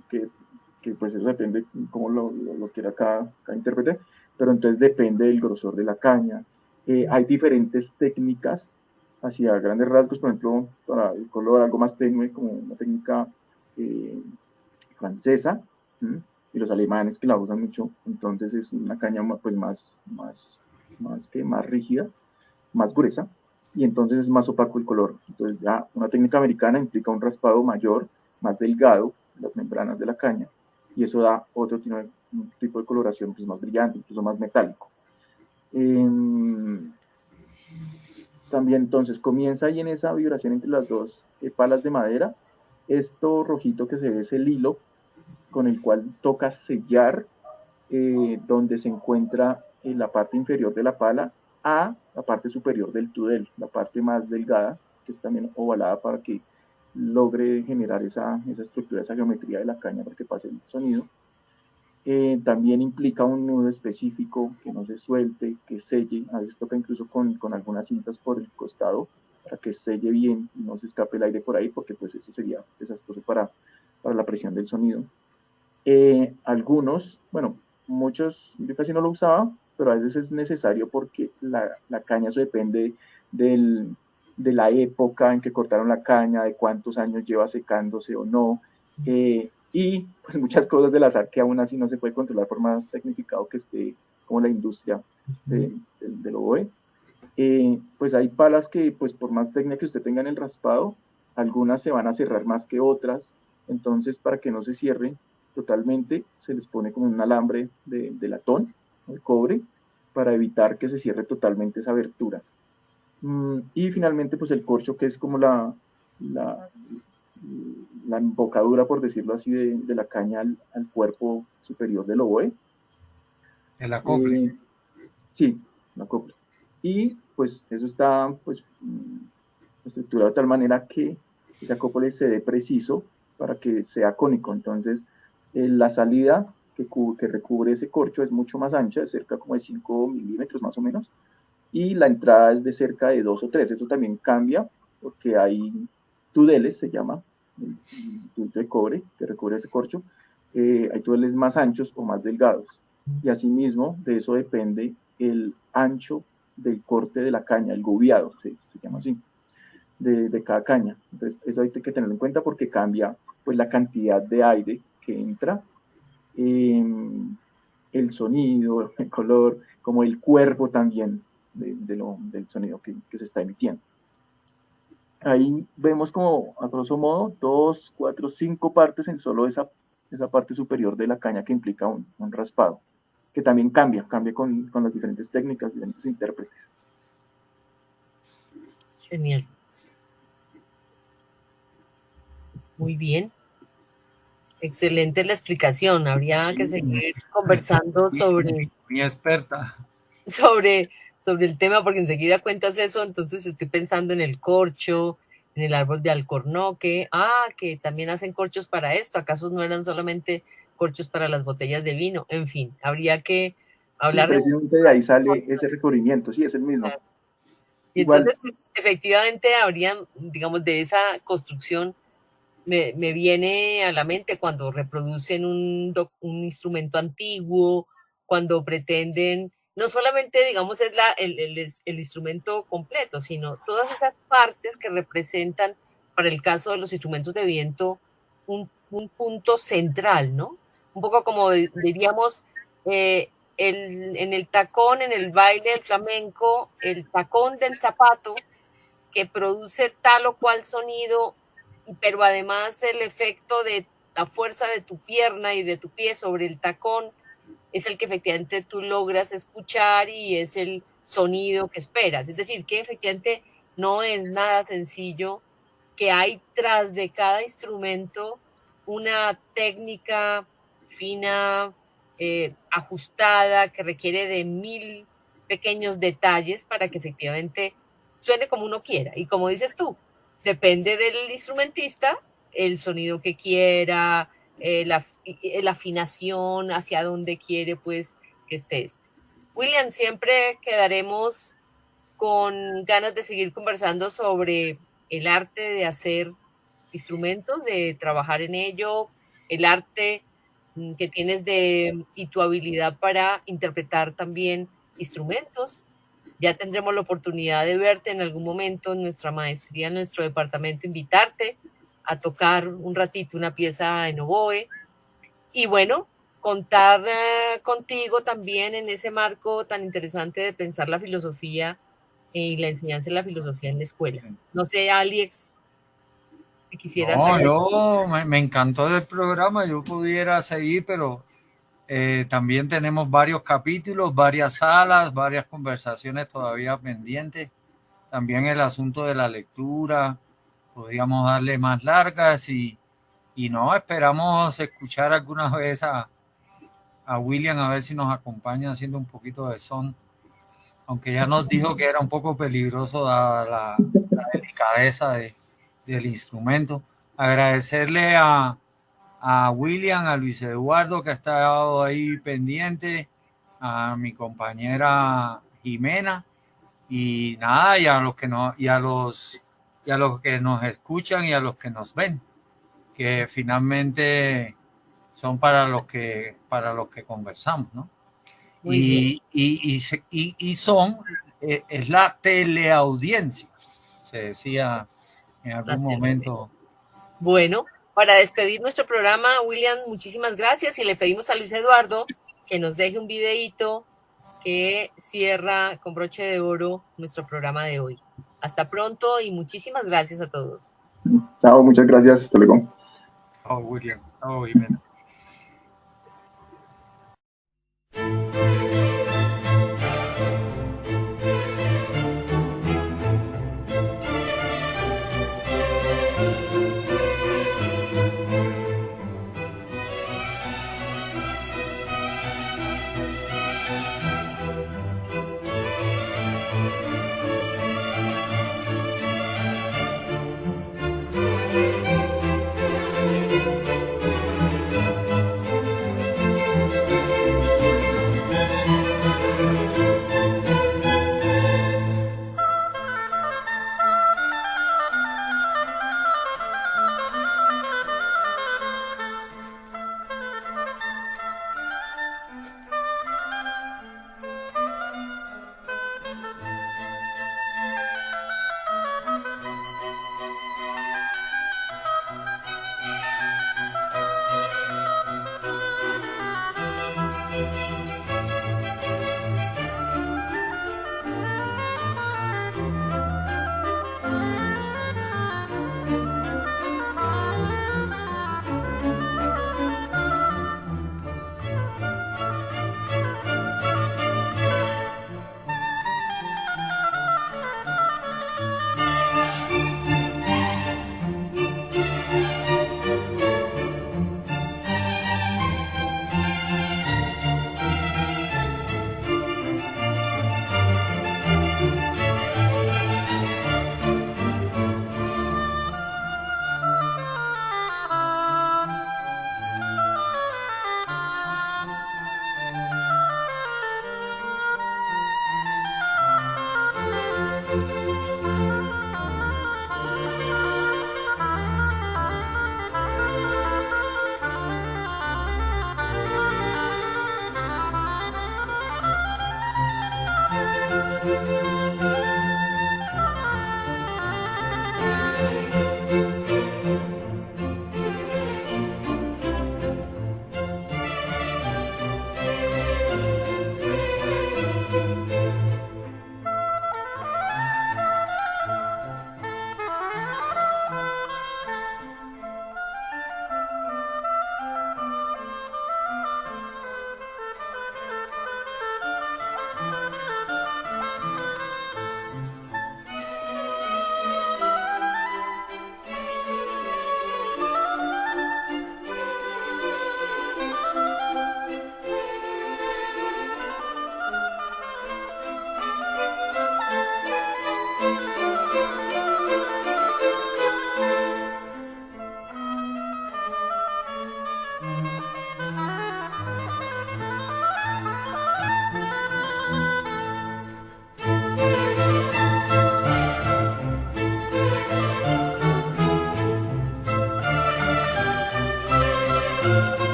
Speaker 3: pues eso depende cómo lo quiera cada intérprete, pero entonces depende del grosor de la caña. Hay diferentes técnicas hacia grandes rasgos, por ejemplo, para el color algo más tenue, como una técnica francesa, y los alemanes que la usan mucho, entonces es una caña pues más rígida, más gruesa, y entonces es más opaco el color. Entonces ya una técnica americana implica un raspado mayor, más delgado, las membranas de la caña, y eso da un tipo de coloración pues, más brillante, incluso más metálico. También entonces comienza ahí en esa vibración entre las dos palas de madera. Esto rojito que se ve es el hilo, con el cual toca sellar donde se encuentra en la parte inferior de la pala a la parte superior del tudel, la parte más delgada, que es también ovalada para que logre generar esa estructura, esa geometría de la caña para que pase el sonido. También implica un nudo específico que no se suelte, que selle. A veces toca incluso con algunas cintas por el costado para que selle bien y no se escape el aire por ahí, porque pues eso sería desastroso para la presión del sonido. Algunos, bueno, muchos, yo casi no lo usaba, pero a veces es necesario porque la caña, eso depende de la época en que cortaron la caña, de cuántos años lleva secándose o no, y pues muchas cosas del azar que aún así no se puede controlar por más tecnificado que esté como la industria del oboe. Pues hay palas que pues por más técnica que usted tenga en el raspado, algunas se van a cerrar más que otras, entonces para que no se cierren totalmente se les pone como un alambre de latón, de cobre, para evitar que se cierre totalmente esa abertura. Y finalmente pues el corcho, que es como la embocadura, por decirlo así, de la caña al cuerpo superior del oboe.
Speaker 2: El acople.
Speaker 3: Sí, la acople. Y pues eso está pues estructurado de tal manera que ese acople se dé preciso para que sea cónico. Entonces, la salida que recubre ese corcho es mucho más ancha, de cerca como de 5 milímetros más o menos, y la entrada es de cerca de 2 o 3. Eso también cambia porque hay tudeles, se llama, el tubo de cobre que recubre ese corcho. Hay tudeles más anchos o más delgados. Y asimismo, de eso depende el ancho del corte de la caña, el gubiado, se llama así, de cada caña. Entonces, eso hay que tenerlo en cuenta porque cambia pues, la cantidad de aire que entra, el sonido, el color, como el cuerpo también del sonido que se está emitiendo. Ahí vemos como, a grosso modo, 2, 4, 5 partes en solo esa parte superior de la caña que implica un raspado, que también cambia con las diferentes técnicas, diferentes intérpretes.
Speaker 1: Genial. Muy bien. Excelente la explicación. Habría que seguir conversando sobre...
Speaker 2: Mi experta.
Speaker 1: Sobre el tema, porque enseguida cuentas eso, entonces estoy pensando en el corcho, en el árbol de alcornoque, que también hacen corchos para esto, ¿acaso no eran solamente corchos para las botellas de vino? En fin, habría que hablar
Speaker 3: sí, precisamente de ahí sale ese recubrimiento, sí, es el mismo.
Speaker 1: Y entonces, pues, efectivamente, habrían, digamos, de esa construcción, me viene a la mente cuando reproducen un instrumento antiguo, cuando pretenden, no solamente, digamos, es el instrumento completo, sino todas esas partes que representan, para el caso de los instrumentos de viento, un punto central, ¿no? Un poco como diríamos, en el tacón, en el baile del flamenco, el tacón del zapato que produce tal o cual sonido, pero además el efecto de la fuerza de tu pierna y de tu pie sobre el tacón es el que efectivamente tú logras escuchar y es el sonido que esperas. Es decir, que efectivamente no es nada sencillo, que hay tras de cada instrumento una técnica fina, ajustada, que requiere de 1000 pequeños detalles para que efectivamente suene como uno quiera. Y como dices tú, depende del instrumentista, el sonido que quiera, la afinación, hacia dónde quiere pues que esté este. William, siempre quedaremos con ganas de seguir conversando sobre el arte de hacer instrumentos, de trabajar en ello, el arte que tienes y tu habilidad para interpretar también instrumentos. Ya tendremos la oportunidad de verte en algún momento en nuestra maestría, en nuestro departamento, invitarte a tocar un ratito una pieza en oboe. Y bueno, contar contigo también en ese marco tan interesante de pensar la filosofía y la enseñanza de la filosofía en la escuela. No sé, Alex, si quisieras...
Speaker 2: No, me encantó el programa, yo pudiera seguir, pero también tenemos varios capítulos, varias salas, varias conversaciones todavía pendientes. También el asunto de la lectura, podríamos darle más largas y Y no, esperamos escuchar alguna vez a William a ver si nos acompaña haciendo un poquito de son, aunque ya nos dijo que era un poco peligroso dada la delicadeza del instrumento. Agradecerle a William, a Luis Eduardo que ha estado ahí pendiente, a mi compañera Jimena y nada, y a los que nos escuchan y a los que nos ven, que finalmente son para los que conversamos, ¿no?
Speaker 1: Muy bien.
Speaker 2: Es la teleaudiencia, se decía en algún momento.
Speaker 1: Bueno, para despedir nuestro programa, William, muchísimas gracias y le pedimos a Luis Eduardo que nos deje un videíto que cierra con broche de oro nuestro programa de hoy. Hasta pronto y muchísimas gracias a todos.
Speaker 3: Chao, muchas gracias. Hasta luego.
Speaker 2: Chao, William. Chao, Jimena.